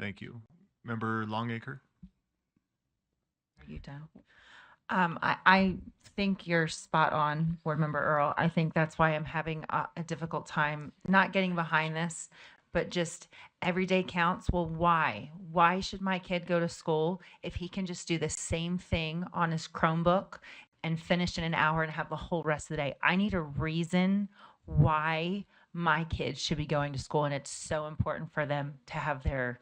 thank you. Member Longacre. I think you're spot on, Board Member Earl. I think that's why I'm having a difficult time not getting behind this, but just every day counts. Well, why? Why should my kid go to school if he can just do the same thing on his Chromebook and finish in an hour and have the whole rest of the day? I need a reason why my kids should be going to school, and it's so important for them to have their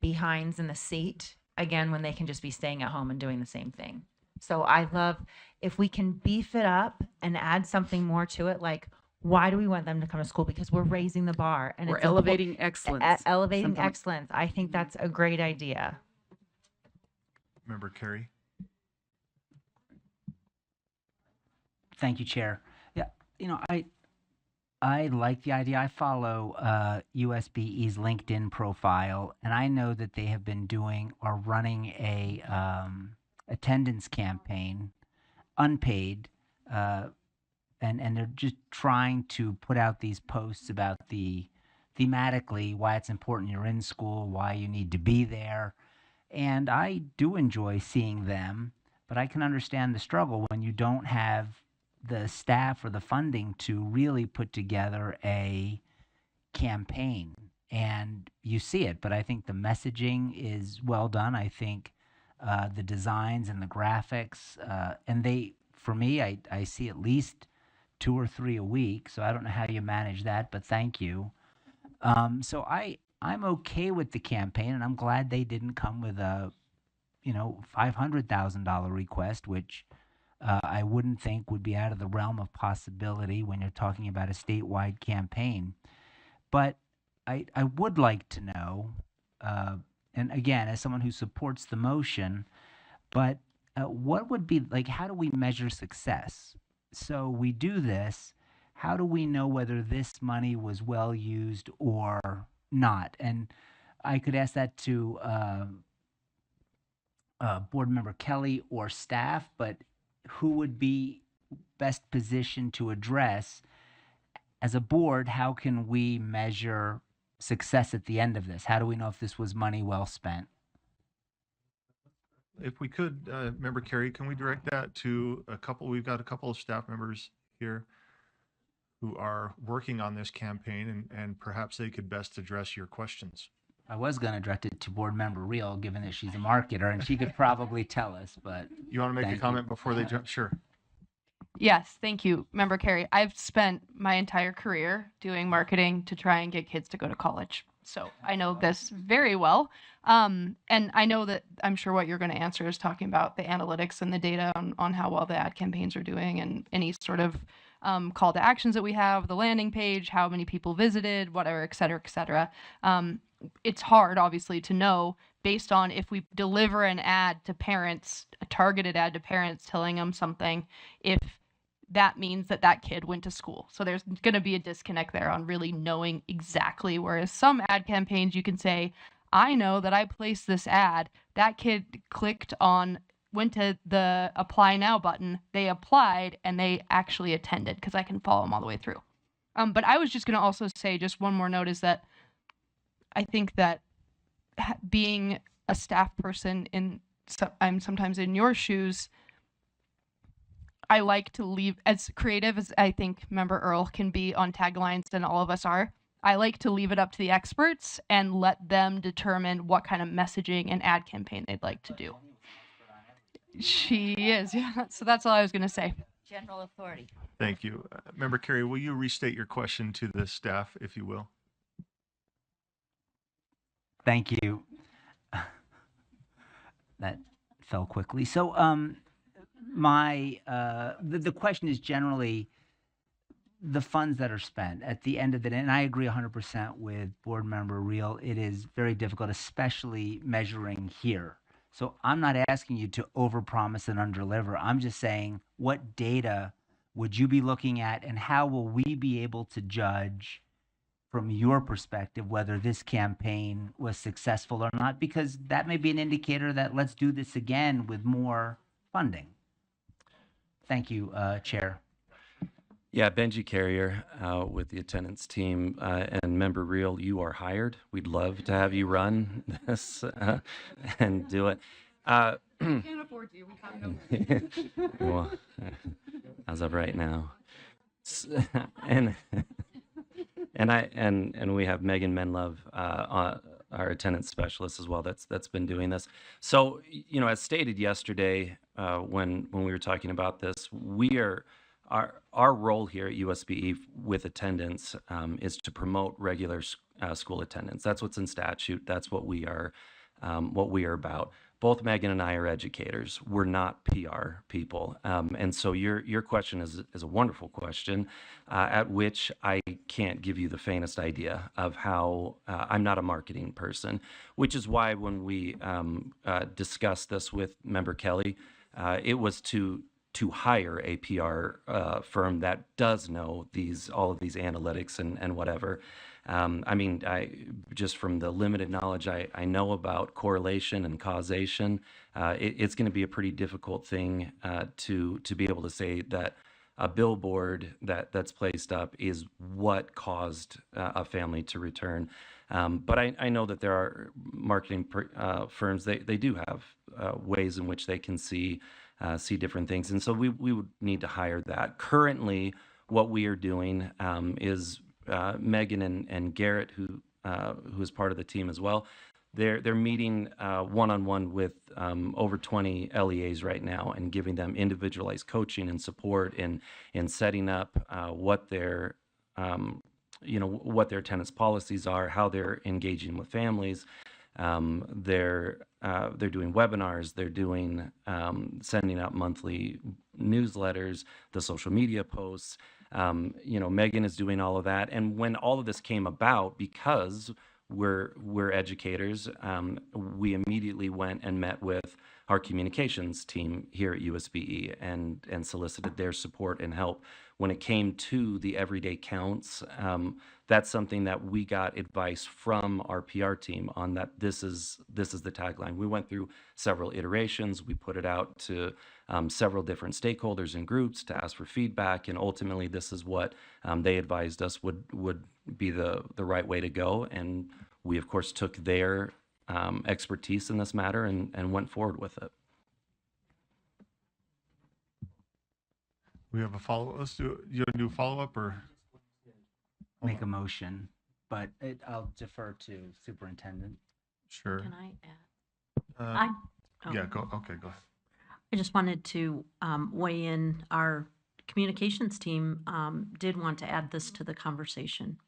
behinds in the seat again when they can just be staying at home and doing the same thing. So I love if we can beef it up and add something more to it, like Why do we want them to come to school? Because we're raising the bar and We're it's a whole- elevating excellence. elevating Something like- excellence. I think that's a great idea. Member Carey? Thank you, Chair. Yeah, you know, I like the idea. I follow USBE's LinkedIn profile, and I know that they have been doing or running a attendance campaign, unpaid, and they're just trying to put out these posts about thematically why it's important you're in school, why you need to be there, and I do enjoy seeing them, but I can understand the struggle when you don't have the staff or the funding to really put together a campaign. And you see it, but I think the messaging is well done. I think the designs and the graphics, and they, for me, I see at least 2 or 3 a week. So I don't know how you manage that, but thank you. So I'm okay with the campaign, and I'm glad they didn't come with a, $500,000 request, which I wouldn't think would be out of the realm of possibility when you're talking about a statewide campaign. But I would like to know, and again, as someone who supports the motion, but what would be, like, how do we measure success? So we do this, how do we know whether this money was well used or not? And I could ask that to Board Member Kelly or staff, but who would be best positioned to address, as a board, how can we measure success at the end of this? How do we know if this was money well spent? If we could, Member Carey, can we direct that to we've got a couple of staff members here who are working on this campaign, and perhaps they could best address your questions. I was going to direct it to Board Member Reel, given that she's a marketer, and she could probably tell us, but You want to make a thank comment you. before they jump? Sure. Yes, thank you, Member Carey. I've spent my entire career doing marketing to try and get kids to go to college. So I know this very well. And I know that I'm sure what you're going to answer is talking about the analytics and the data on how well the ad campaigns are doing and any sort of call to actions that we have, the landing page, how many people visited, whatever, et cetera, et cetera. It's hard, obviously, to know based on if we deliver an ad to parents, a targeted ad to parents telling them something, if that means that that kid went to school. So there's going to be a disconnect there on really knowing exactly. Whereas some ad campaigns, you can say, I know that I placed this ad, that kid went to the apply now button, they applied, and they actually attended because I can follow them all the way through. But I was just going to also say, just one more note, is that I think that being a staff person I'm sometimes in your shoes, I like to leave, as creative as I think Member Earl can be on taglines, and all of us are, I like to leave it up to the experts and let them determine what kind of messaging and ad campaign they'd like to do. She is, yeah. So that's all I was going to say. General authority. Thank you. Member Carey, will you restate your question to the staff, if you will? Thank you. That fell quickly. So the question is generally the funds that are spent at the end of the day, and I agree 100% with Board Member Reel. It is very difficult, especially measuring here. So I'm not asking you to overpromise and underdeliver. I'm just saying, what data would you be looking at, and how will we be able to judge from your perspective whether this campaign was successful or not? Because that may be an indicator that let's do this again with more funding. Thank you, Chair. Yeah, Benji Carrier with the attendance team, and Member Reel, you are hired. We'd love to have you run this and do it. We can't afford you. We have no. Well, as of right now, and we have Megan Menlove, our attendance specialist as well. That's been doing this. So as stated yesterday, when we were talking about this, our role here at USBE with attendance is to promote regular school attendance. That's what's in statute. That's what we are about. both Megan and I are educators. We're not PR people. And so your question is a wonderful question, at which I can't give you the faintest idea of how. I'm not a marketing person, which is why when we discussed this with Member Kelly, it was to hire a PR firm that does know all of these analytics and whatever. I mean, just from the limited knowledge I know about correlation and causation, it's going to be a pretty difficult thing to be able to say that a billboard that's placed up is what caused a family to return. But I know that there are marketing firms, they do have ways in which they can see different things. And so we would need to hire that. Currently, what we are doing is Megan and Garrett, who is part of the team as well, they're meeting one-on-one with over 20 LEAs right now and giving them individualized coaching and support in setting up what their what their attendance policies are, how they're engaging with families. They're doing webinars, they're doing sending out monthly newsletters, the social media posts. Megan is doing all of that. And when all of this came about, because we're educators, we immediately went and met with our communications team here at USBE and solicited their support and help. When it came to the everyday counts, that's something that we got advice from our PR team on, that this is the tagline. We went through several iterations. We put it out to several different stakeholders and groups to ask for feedback, and ultimately this is what they advised us would be the right way to go. And we of course took their expertise in this matter and went forward with it. We have a follow-up. Let's do. You want to do a follow-up or Make a motion, but I'll defer to superintendent. sure? Can I add? Yeah. Go. Okay. Go ahead. I just wanted to weigh in. Our communications team did want to add this to the conversation.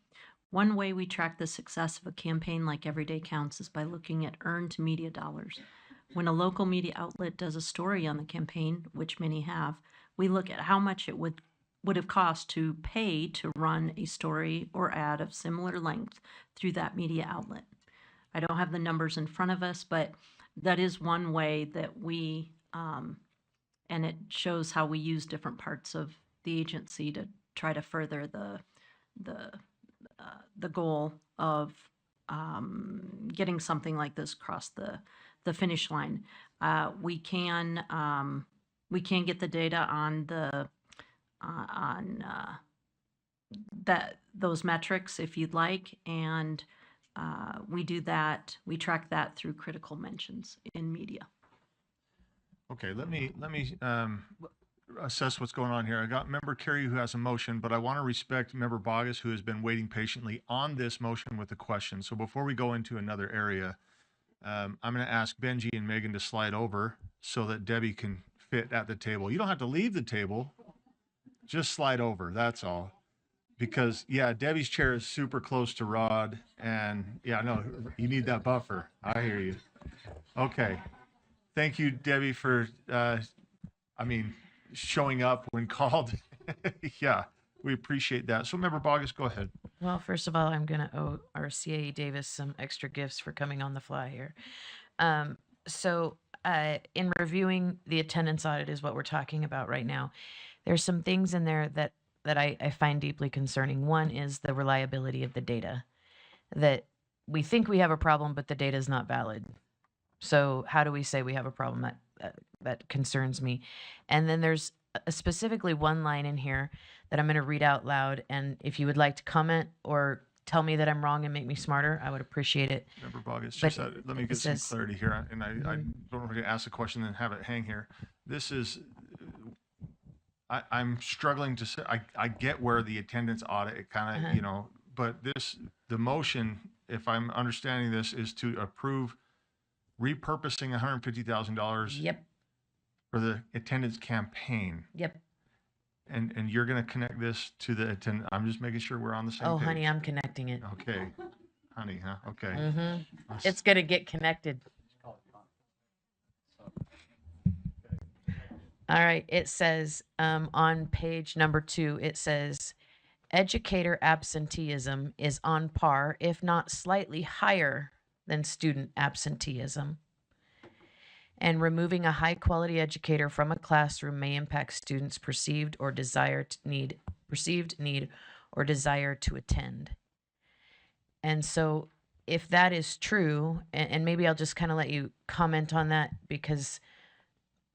One way we track the success of a campaign like Everyday Counts is by looking at earned media dollars. When a local media outlet does a story on the campaign, which many have, we look at how much it would have cost to pay to run a story or ad of similar length through that media outlet. I don't have the numbers in front of us, but that is one way that we, and it shows how we use different parts of the agency to try to further the goal of getting something like this across the finish line. We can get the data on those metrics if you'd like, and we do that. We track that through critical mentions in media. Okay. Let me assess what's going on here. I got Member Carey who has a motion, but I want to respect Member Bogus who has been waiting patiently on this motion with a question. So before we go into another area, I'm going to ask Benji and Megan to slide over so that Debbie can fit at the table. You don't have to leave the table. Just slide over. That's all. Because, yeah, Debbie's chair is super close to Rod. And, yeah, no, you need that buffer. I hear you. Okay. Thank you, Debbie, for, showing up when called. Yeah, we appreciate that. So, Member Bogus, go ahead. Well, first of all, I'm going to owe our CAE Davis some extra gifts for coming on the fly here. In reviewing the attendance audit is what we're talking about right now. There's some things in there that I find deeply concerning. One is the reliability of the data, that we think we have a problem, but the data is not valid. So how do we say we have a problem? That concerns me. And then there's specifically one line in here that I'm going to read out loud. And if you would like to comment or tell me that I'm wrong and make me smarter, I would appreciate it. Member Bogus, just let me get some clarity here. And I don't want to ask a question and have it hang here. This is, I'm struggling to say, I get where the attendance audit, it kind of, but the motion, if I'm understanding this, is to approve repurposing $150,000 Yep. for the attendance campaign. Yep. And you're going to connect this to the attendance. I'm just making sure we're on the same page. Oh, honey, I'm connecting it. Okay. Honey, huh? Okay. Mm-hmm. It's going to get connected. All right. It says on page number 2, it says educator absenteeism is on par, if not slightly higher than student absenteeism. And removing a high quality educator from a classroom may impact students' perceived or desired need or desire to attend. And so if that is true, and maybe I'll just kind of let you comment on that, because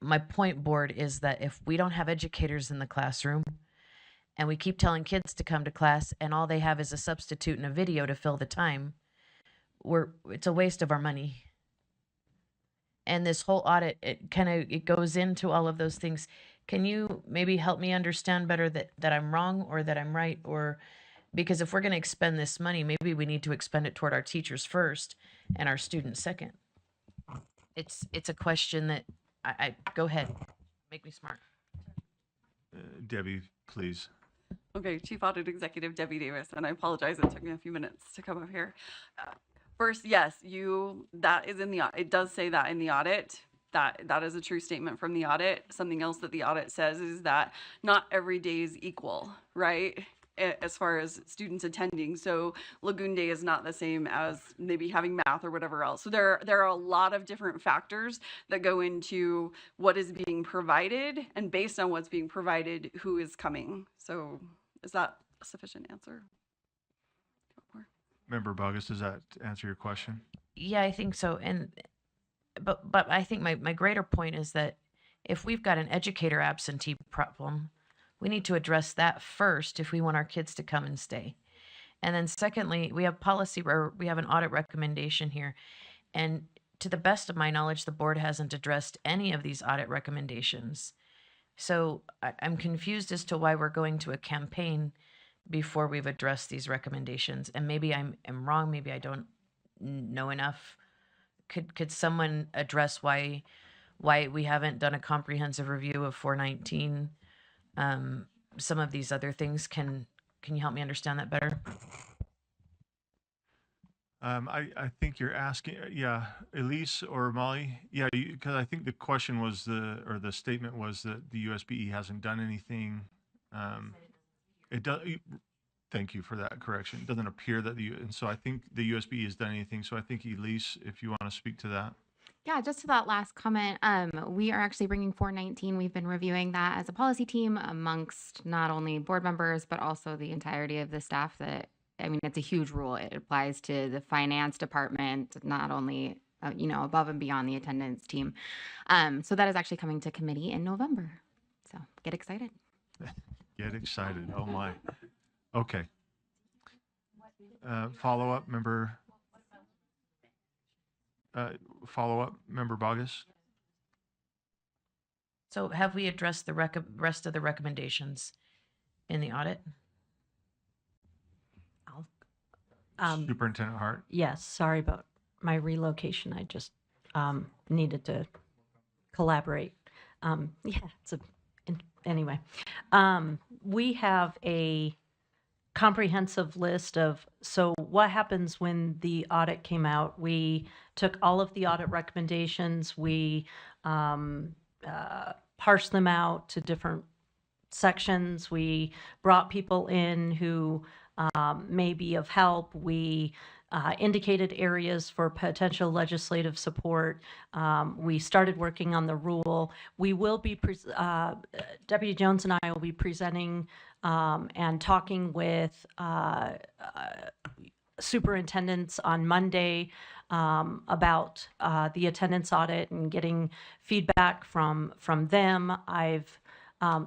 my point board is that if we don't have educators in the classroom and we keep telling kids to come to class and all they have is a substitute and a video to fill the time, it's a waste of our money. And this whole audit, it goes into all of those things. Can you maybe help me understand better that I'm wrong or that I'm right? Or because if we're going to expend this money, maybe we need to expend it toward our teachers first and our students second. It's a question that I go ahead, make me smart. Debbie, please. Okay, Chief Audit Executive Debbie Davis, and I apologize, it took me a few minutes to come up here. First, yes, that is in the, it does say that in the audit. That is a true statement from the audit. Something else that the audit says is that not every day is equal, right? As far as students attending. So Lagoon Day is not the same as maybe having math or whatever else. So there are a lot of different factors that go into what is being provided, and based on what's being provided, who is coming. So is that a sufficient answer? Member Bogus, does that answer your question? Yeah, I think so. But I think my greater point is that if we've got an educator absentee problem, we need to address that first if we want our kids to come and stay. And then secondly, we have policy where we have an audit recommendation here. And to the best of my knowledge, the board hasn't addressed any of these audit recommendations. So I'm confused as to why we're going to a campaign before we've addressed these recommendations. And maybe I'm wrong, maybe I don't know enough. Could someone address why we haven't done a comprehensive review of 419? Some of these other things, can you help me understand that better? I think you're asking, yeah, Elise or Molly, yeah, because I think the question was the statement was that the USBE hasn't done anything. It does. Thank you for that correction. It doesn't appear that and so I think the USBE has done anything. So I think Elise, if you want to speak to that. Yeah, just to that last comment, we are actually bringing 419. We've been reviewing that as a policy team amongst not only board members, but also the entirety of the staff. It's a huge rule. It applies to the finance department, not only, above and beyond the attendance team. So that is actually coming to committee in November. So get excited. Get excited. Oh my. Okay. Follow-up, member. Follow-up, member Bogus. So have we addressed the rest of the recommendations in the audit? Superintendent Hart. Yes, sorry about my relocation. I just needed to collaborate. Anyway. We have a comprehensive list of, so what happens when the audit came out? We took all of the audit recommendations, we parsed them out to different sections, we brought people in who may be of help, we indicated areas for potential legislative support. We started working on the rule. We will be, Deputy Jones and I will be presenting and talking with superintendents on Monday about the attendance audit and getting feedback from them.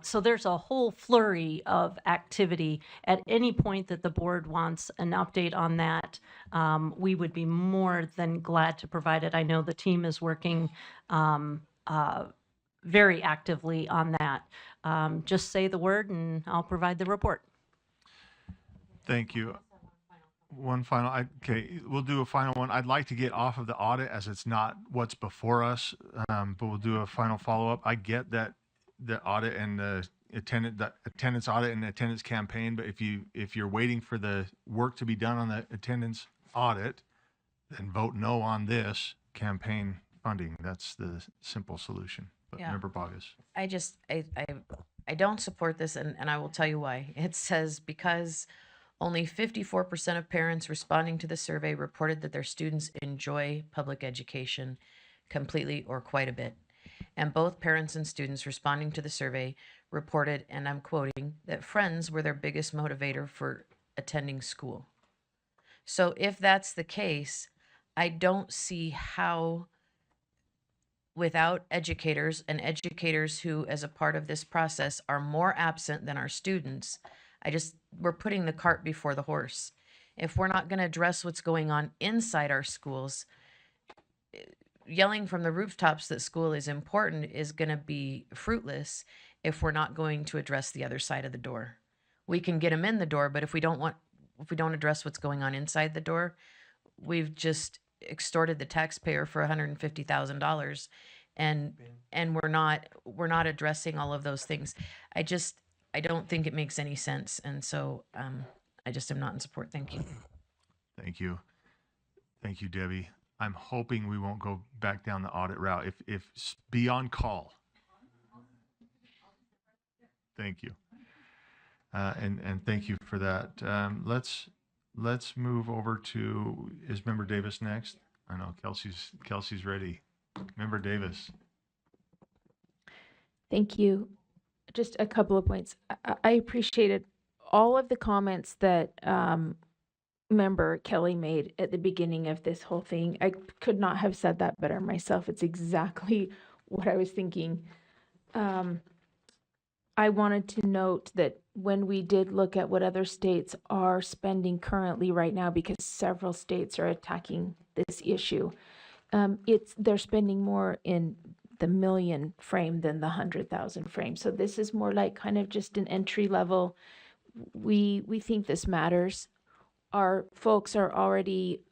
So there's a whole flurry of activity. At any point that the board wants an update on that, we would be more than glad to provide it. I know the team is working very actively on that. Just say the word and I'll provide the report. Thank you. One final, okay, we'll do a final one. I'd like to get off of the audit as it's not what's before us, but we'll do a final follow-up. I get that the audit and the attendance audit and the attendance campaign, but if you're waiting for the work to be done on the attendance audit, then vote no on this campaign funding. That's the simple solution. But Yeah. Member Bogus. I don't support this, and I will tell you why. It says because only 54% of parents responding to the survey reported that their students enjoy public education completely or quite a bit. And both parents and students responding to the survey reported, and I'm quoting, that friends were their biggest motivator for attending school. So if that's the case, I don't see how, without educators and educators who, as a part of this process, are more absent than our students, we're putting the cart before the horse. If we're not going to address what's going on inside our schools, yelling from the rooftops that school is important is going to be fruitless if we're not going to address the other side of the door. We can get them in the door, but if we don't address what's going on inside the door, we've just extorted the taxpayer for $150,000, and we're not addressing all of those things. I don't think it makes any sense, and so I just am not in support. Thank you. Thank you. Thank you, Debbie. I'm hoping we won't go back down the audit route. If be on call. Thank you. And thank you for that. Let's move over to, is Member Davis next? I know Kelsey's ready. Member Davis. Thank you. Just a couple of points. I appreciated all of the comments that Member Kelly made at the beginning of this whole thing. I could not have said that better myself. It's exactly what I was thinking. I wanted to note that when we did look at what other states are spending currently right now, because several states are attacking this issue, they're spending more in the million frame than the 100,000 frame. So this is more like kind of just an entry level. We think this matters. Our folks are already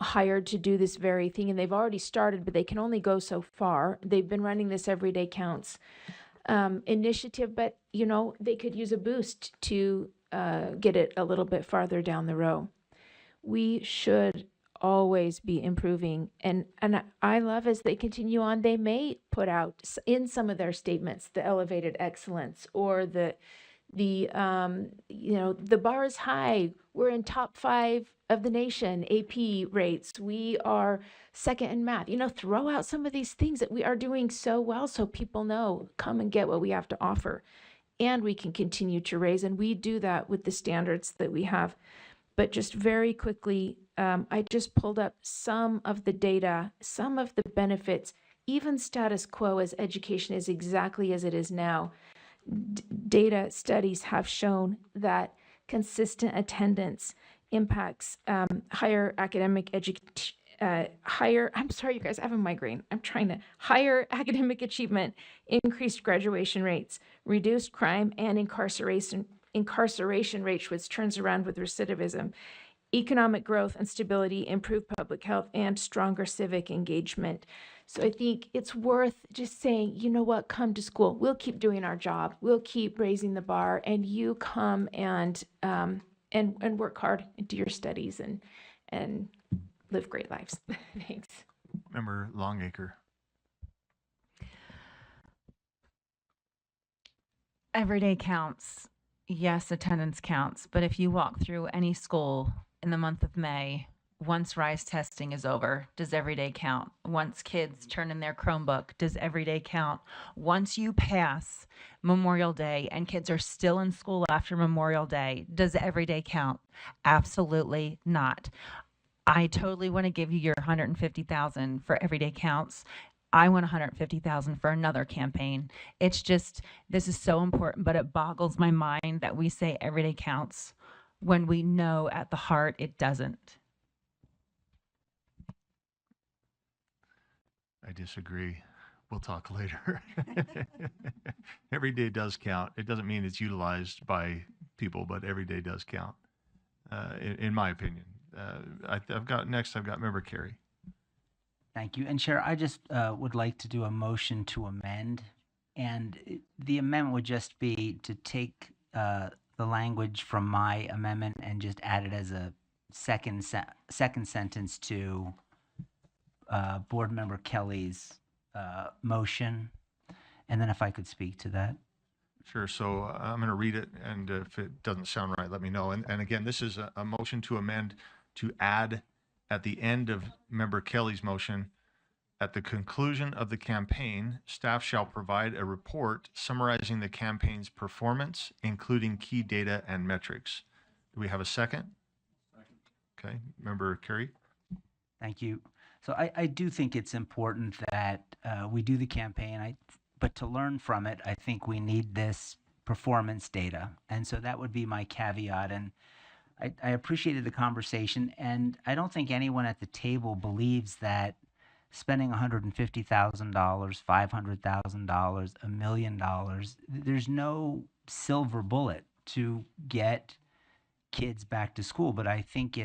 hired to do this very thing, and they've already started, but they can only go so far. They've been running this Everyday Counts initiative, but they could use a boost to get it a little bit farther down the row. We should always be improving, and I love as they continue on, they may put out in some of their statements the elevated excellence or the bar is high. We're in top 5 of the nation AP rates. We are second in math. Throw out some of these things that we are doing so well, so people know, come and get what we have to offer, and we can continue to raise. And we do that with the standards that we have. But just very quickly, I just pulled up some of the data, some of the benefits, even status quo as education is exactly as it is now. Data studies have shown that consistent attendance impacts higher academic I'm sorry, you guys, I have a migraine. Higher academic achievement, increased graduation rates, reduced crime and incarceration rates, which turns around with recidivism, economic growth and stability, improved public health, and stronger civic engagement. So I think it's worth just saying, you know what, come to school. We'll keep doing our job. We'll keep raising the bar, and you come and work hard and do your studies and live great lives. Thanks. Member Longacre. Every day counts. Yes, attendance counts. But if you walk through any school in the month of May, once RISE testing is over, does every day count? Once kids turn in their Chromebook, does every day count? Once you pass Memorial Day and kids are still in school after Memorial Day, does every day count? Absolutely not. I totally want to give you your $150,000 for Everyday Counts. I want $150,000 for another campaign. It's just, this is so important, but it boggles my mind that we say Everyday Counts when we know at the heart it doesn't. I disagree. We'll talk later. Every day does count. It doesn't mean it's utilized by people, but every day does count, in my opinion. I've got Member Carey. Thank you. And Chair, I just would like to do a motion to amend. And the amendment would just be to take the language from my amendment and just add it as a second sentence to Board Member Kelly's motion. And then if I could speak to that. Sure. So I'm going to read it, and if it doesn't sound right, let me know. And again, this is a motion to amend to add at the end of Member Kelly's motion, at the conclusion of the campaign, staff shall provide a report summarizing the campaign's performance, including key data and metrics. Do we have a second? Okay. Member Carey? Thank you. So I do think it's important that we do the campaign, but to learn from it, I think we need this performance data. And so that would be my caveat. And I appreciated the conversation, and I don't think anyone at the table believes that spending $150,000, $500,000, $1 million, there's no silver bullet to get kids back to school. But I think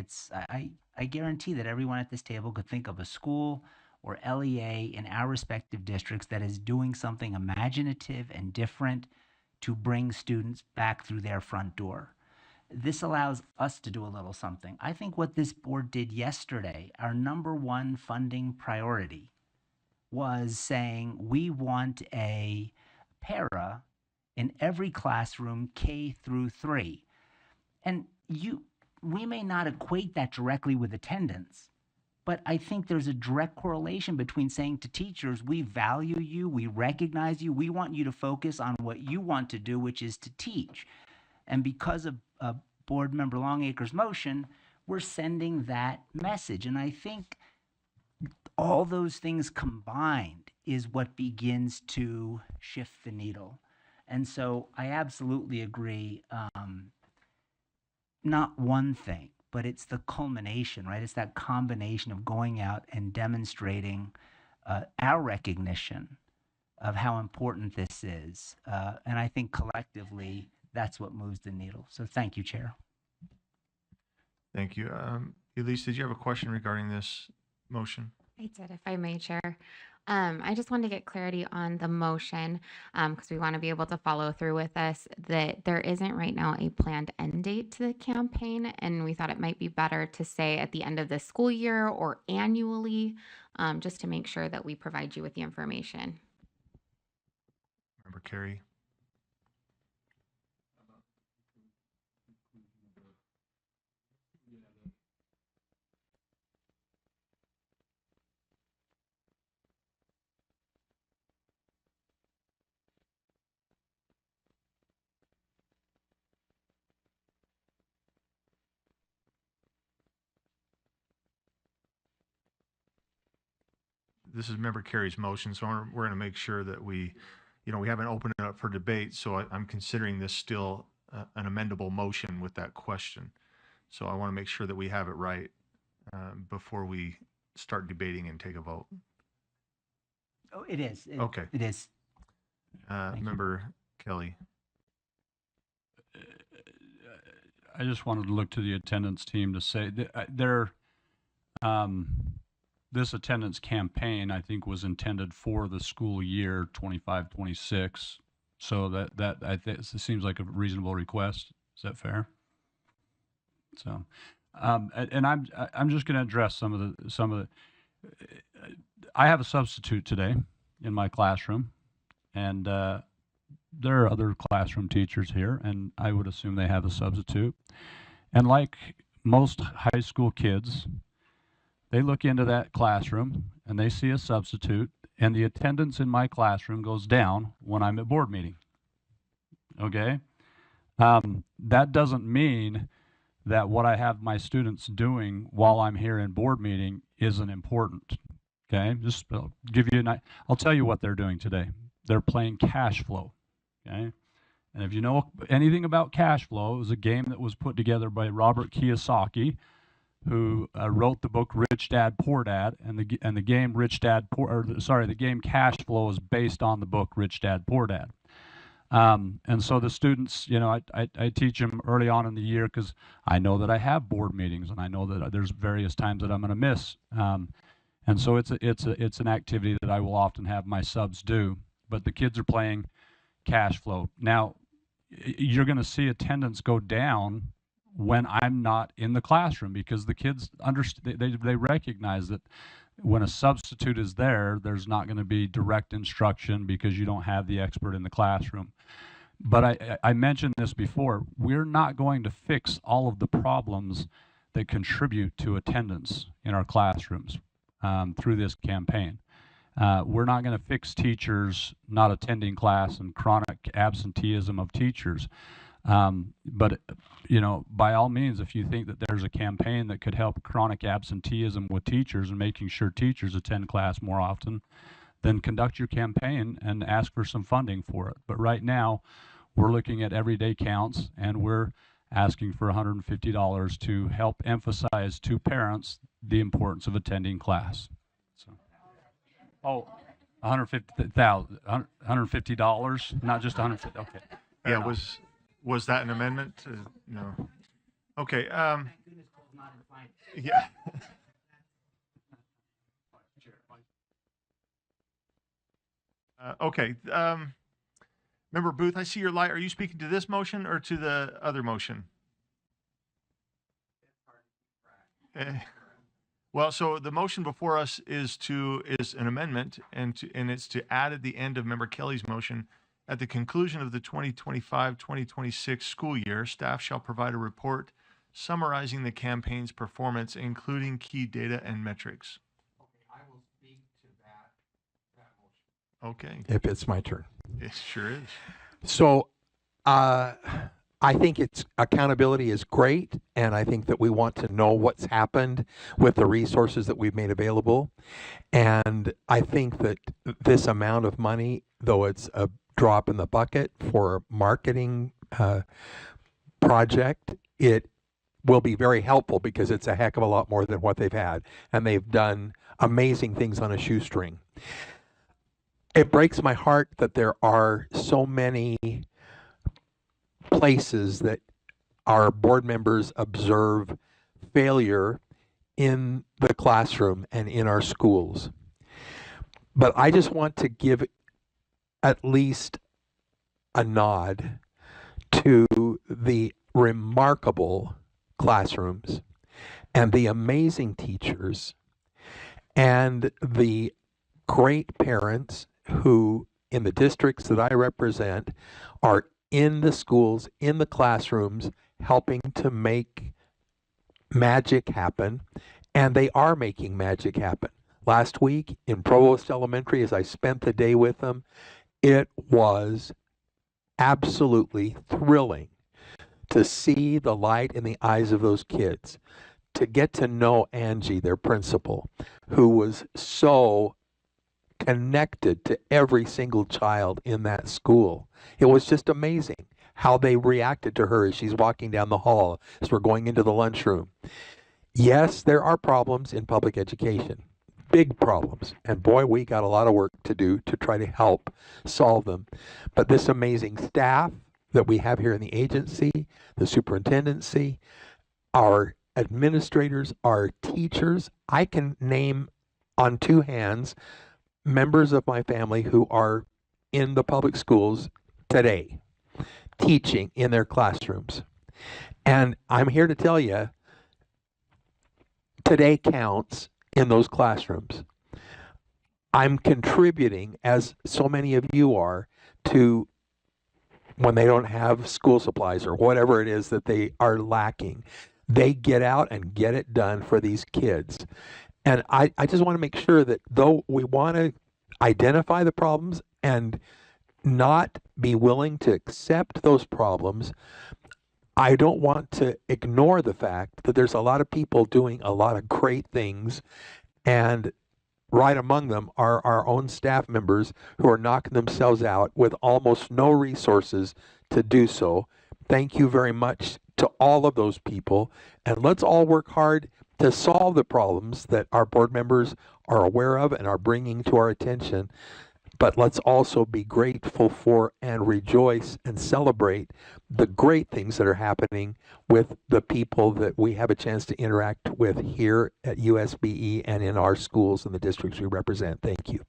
I guarantee that everyone at this table could think of a school or LEA in our respective districts that is doing something imaginative and different to bring students back through their front door. This allows us to do a little something. I think what this board did yesterday, our number one funding priority, was saying we want a para in every classroom K through 3. And we may not equate that directly with attendance, but I think there's a direct correlation between saying to teachers, we value you, we recognize you, we want you to focus on what you want to do, which is to teach. And because of Board Member Longacre's motion, we're sending that message. And I think all those things combined is what begins to shift the needle. And so I absolutely agree. Not one thing, but it's the culmination, right? It's that combination of going out and demonstrating our recognition of how important this is. And I think collectively, that's what moves the needle. So thank you, Chair. Thank you. Elise, did you have a question regarding this motion? I did, if I may, Chair. I just wanted to get clarity on the motion because we want to be able to follow through with this, that there isn't right now a planned end date to the campaign. And we thought it might be better to say at the end of the school year or annually, just to make sure that we provide you with the information. Member Carey? This is Member Carey's motion, so we're going to make sure that we haven't opened it up for debate. So I'm considering this still an amendable motion with that question. So I want to make sure that we have it right before we start debating and take a vote. Oh, it is. Okay. It is. Member Kelly. I just wanted to look to the attendance team to say this attendance campaign, I think, was intended for the school year 25-26. So that I think it seems like a reasonable request. Is that fair? So, and I'm just going to address some of the. I have a substitute today in my classroom, and there are other classroom teachers here, and I would assume they have a substitute. And like most high school kids, they look into that classroom and they see a substitute, and the attendance in my classroom goes down when I'm at board meeting. Okay? That doesn't mean that what I have my students doing while I'm here in board meeting isn't important. Okay? Just give you I'll tell you what they're doing today. They're playing cash flow. Okay? And if you know anything about cash flow, it was a game that was put together by Robert Kiyosaki, who wrote the book Rich Dad Poor Dad, and the game the game Cash Flow is based on the book Rich Dad Poor Dad. And so the students, I teach them early on in the year because I know that I have board meetings and I know that there's various times that I'm going to miss. And so it's an activity that I will often have my subs do. But the kids are playing cash flow. Now, you're going to see attendance go down when I'm not in the classroom because the kids they recognize that When a substitute is there, there's not going to be direct instruction because you don't have the expert in the classroom. But I mentioned this before, we're not going to fix all of the problems that contribute to attendance in our classrooms through this campaign. We're not going to fix teachers not attending class and chronic absenteeism of teachers. But, you know, by all means, if you think that there's a campaign that could help chronic absenteeism with teachers and making sure teachers attend class more often, then conduct your campaign and ask for some funding for it. But right now, we're looking at everyday counts, and we're asking for $150 to help emphasize to parents the importance of attending class. So, oh, $150, not just $150. Okay. Yeah, was that an amendment? No. Okay. Yeah. Okay. Member Booth, I see your light. Are you speaking to this motion or to the other motion? Well, so the motion before us is an amendment, and it's to add at the end of Member Kelly's motion, at the conclusion of the 2025-2026 school year, staff shall provide a report summarizing the campaign's performance, including key data and metrics. Okay, I will speak to that motion. Okay. If it's my turn. It sure is. So, I think accountability is great, and I think that we want to know what's happened with the resources that we've made available. And I think that this amount of money, though it's a drop in the bucket for a marketing project, it will be very helpful because it's a heck of a lot more than what they've had. And they've done amazing things on a shoestring. It breaks my heart that there are so many places that our board members observe failure in the classroom and in our schools. But I just want to give at least a nod to the remarkable classrooms and the amazing teachers and the great parents who, in the districts that I represent, are in the schools, in the classrooms, helping to make magic happen, and they are making magic happen. Last week in Provost Elementary, as I spent the day with them, it was absolutely thrilling to see the light in the eyes of those kids, to get to know Angie, their principal, who was so connected to every single child in that school. It was just amazing how they reacted to her as she's walking down the hall, as we're going into the lunchroom. Yes, there are problems in public education, big problems. And boy, we got a lot of work to do to try to help solve them. But this amazing staff that we have here in the agency, the superintendency, our administrators, our teachers, I can name on two hands members of my family who are in the public schools today, teaching in their classrooms. And I'm here to tell you, today counts in those classrooms. I'm contributing, as so many of you are, to when they don't have school supplies or whatever it is that they are lacking. They get out and get it done for these kids. And I just want to make sure that though we want to identify the problems and not be willing to accept those problems, I don't want to ignore the fact that there's a lot of people doing a lot of great things, and right among them are our own staff members who are knocking themselves out with almost no resources to do so. Thank you very much to all of those people, and let's all work hard to solve the problems that our board members are aware of and are bringing to our attention. But let's also be grateful for and rejoice and celebrate the great things that are happening with the people that we have a chance to interact with here at USBE and in our schools and the districts we represent. Thank you.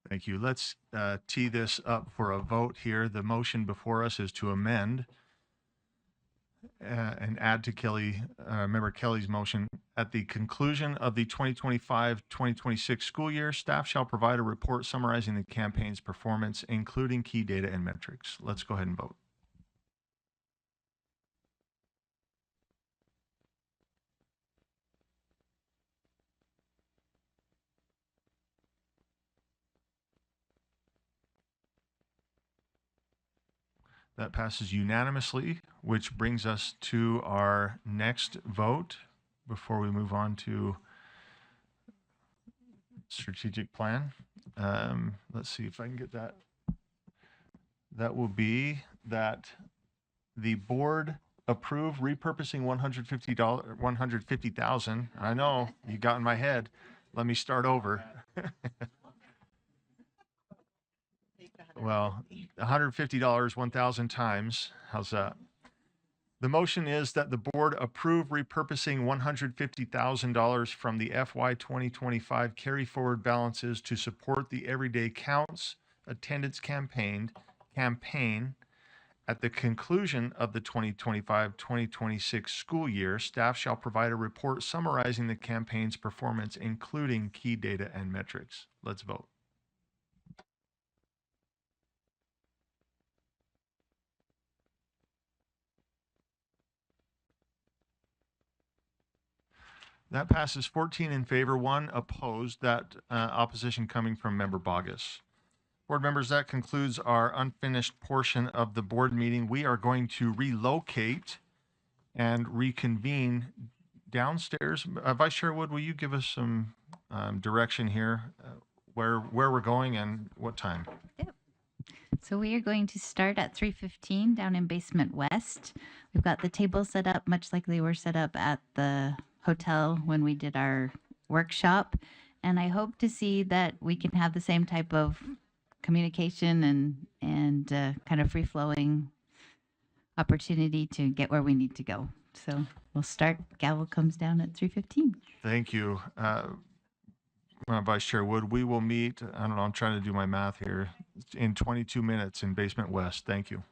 Thank you. Let's tee this up for a vote here. The motion before us is to amend and add to Member Kelly's motion. At the conclusion of the 2025-2026 school year, staff shall provide a report summarizing the campaign's performance, including key data and metrics. Let's go ahead and vote. That passes unanimously, which brings us to our next vote before we move on to strategic plan. Let's see if I can get that. That will be that the board approve repurposing $150,000. I know, you got in my head. Let me start over. Well, $150 1,000 times. How's that? The motion is that the board approve repurposing $150,000 from the FY 2025 carry forward balances to support the Everyday Counts attendance campaign. At the conclusion of the 2025-2026 school year, staff shall provide a report summarizing the campaign's performance, including key data and metrics. Let's vote. That passes 14 in favor, 1 opposed. That opposition coming from Member Bogus. Board members, that concludes our unfinished portion of the board meeting. We are going to relocate and reconvene downstairs. Vice Chair Wood, will you give us some direction here, where we're going and what time? Yep. So we are going to start at 3:15 down in Basement West. We've got the tables set up much like they were set up at the hotel when we did our workshop. And I hope to see that we can have the same type of communication and kind of free-flowing opportunity to get where we need to go. So we'll start. Gavel comes down at 3:15. Thank you. Vice Chair Wood, we will meet, I don't know, I'm trying to do my math here, in 22 minutes in Basement West. Thank you.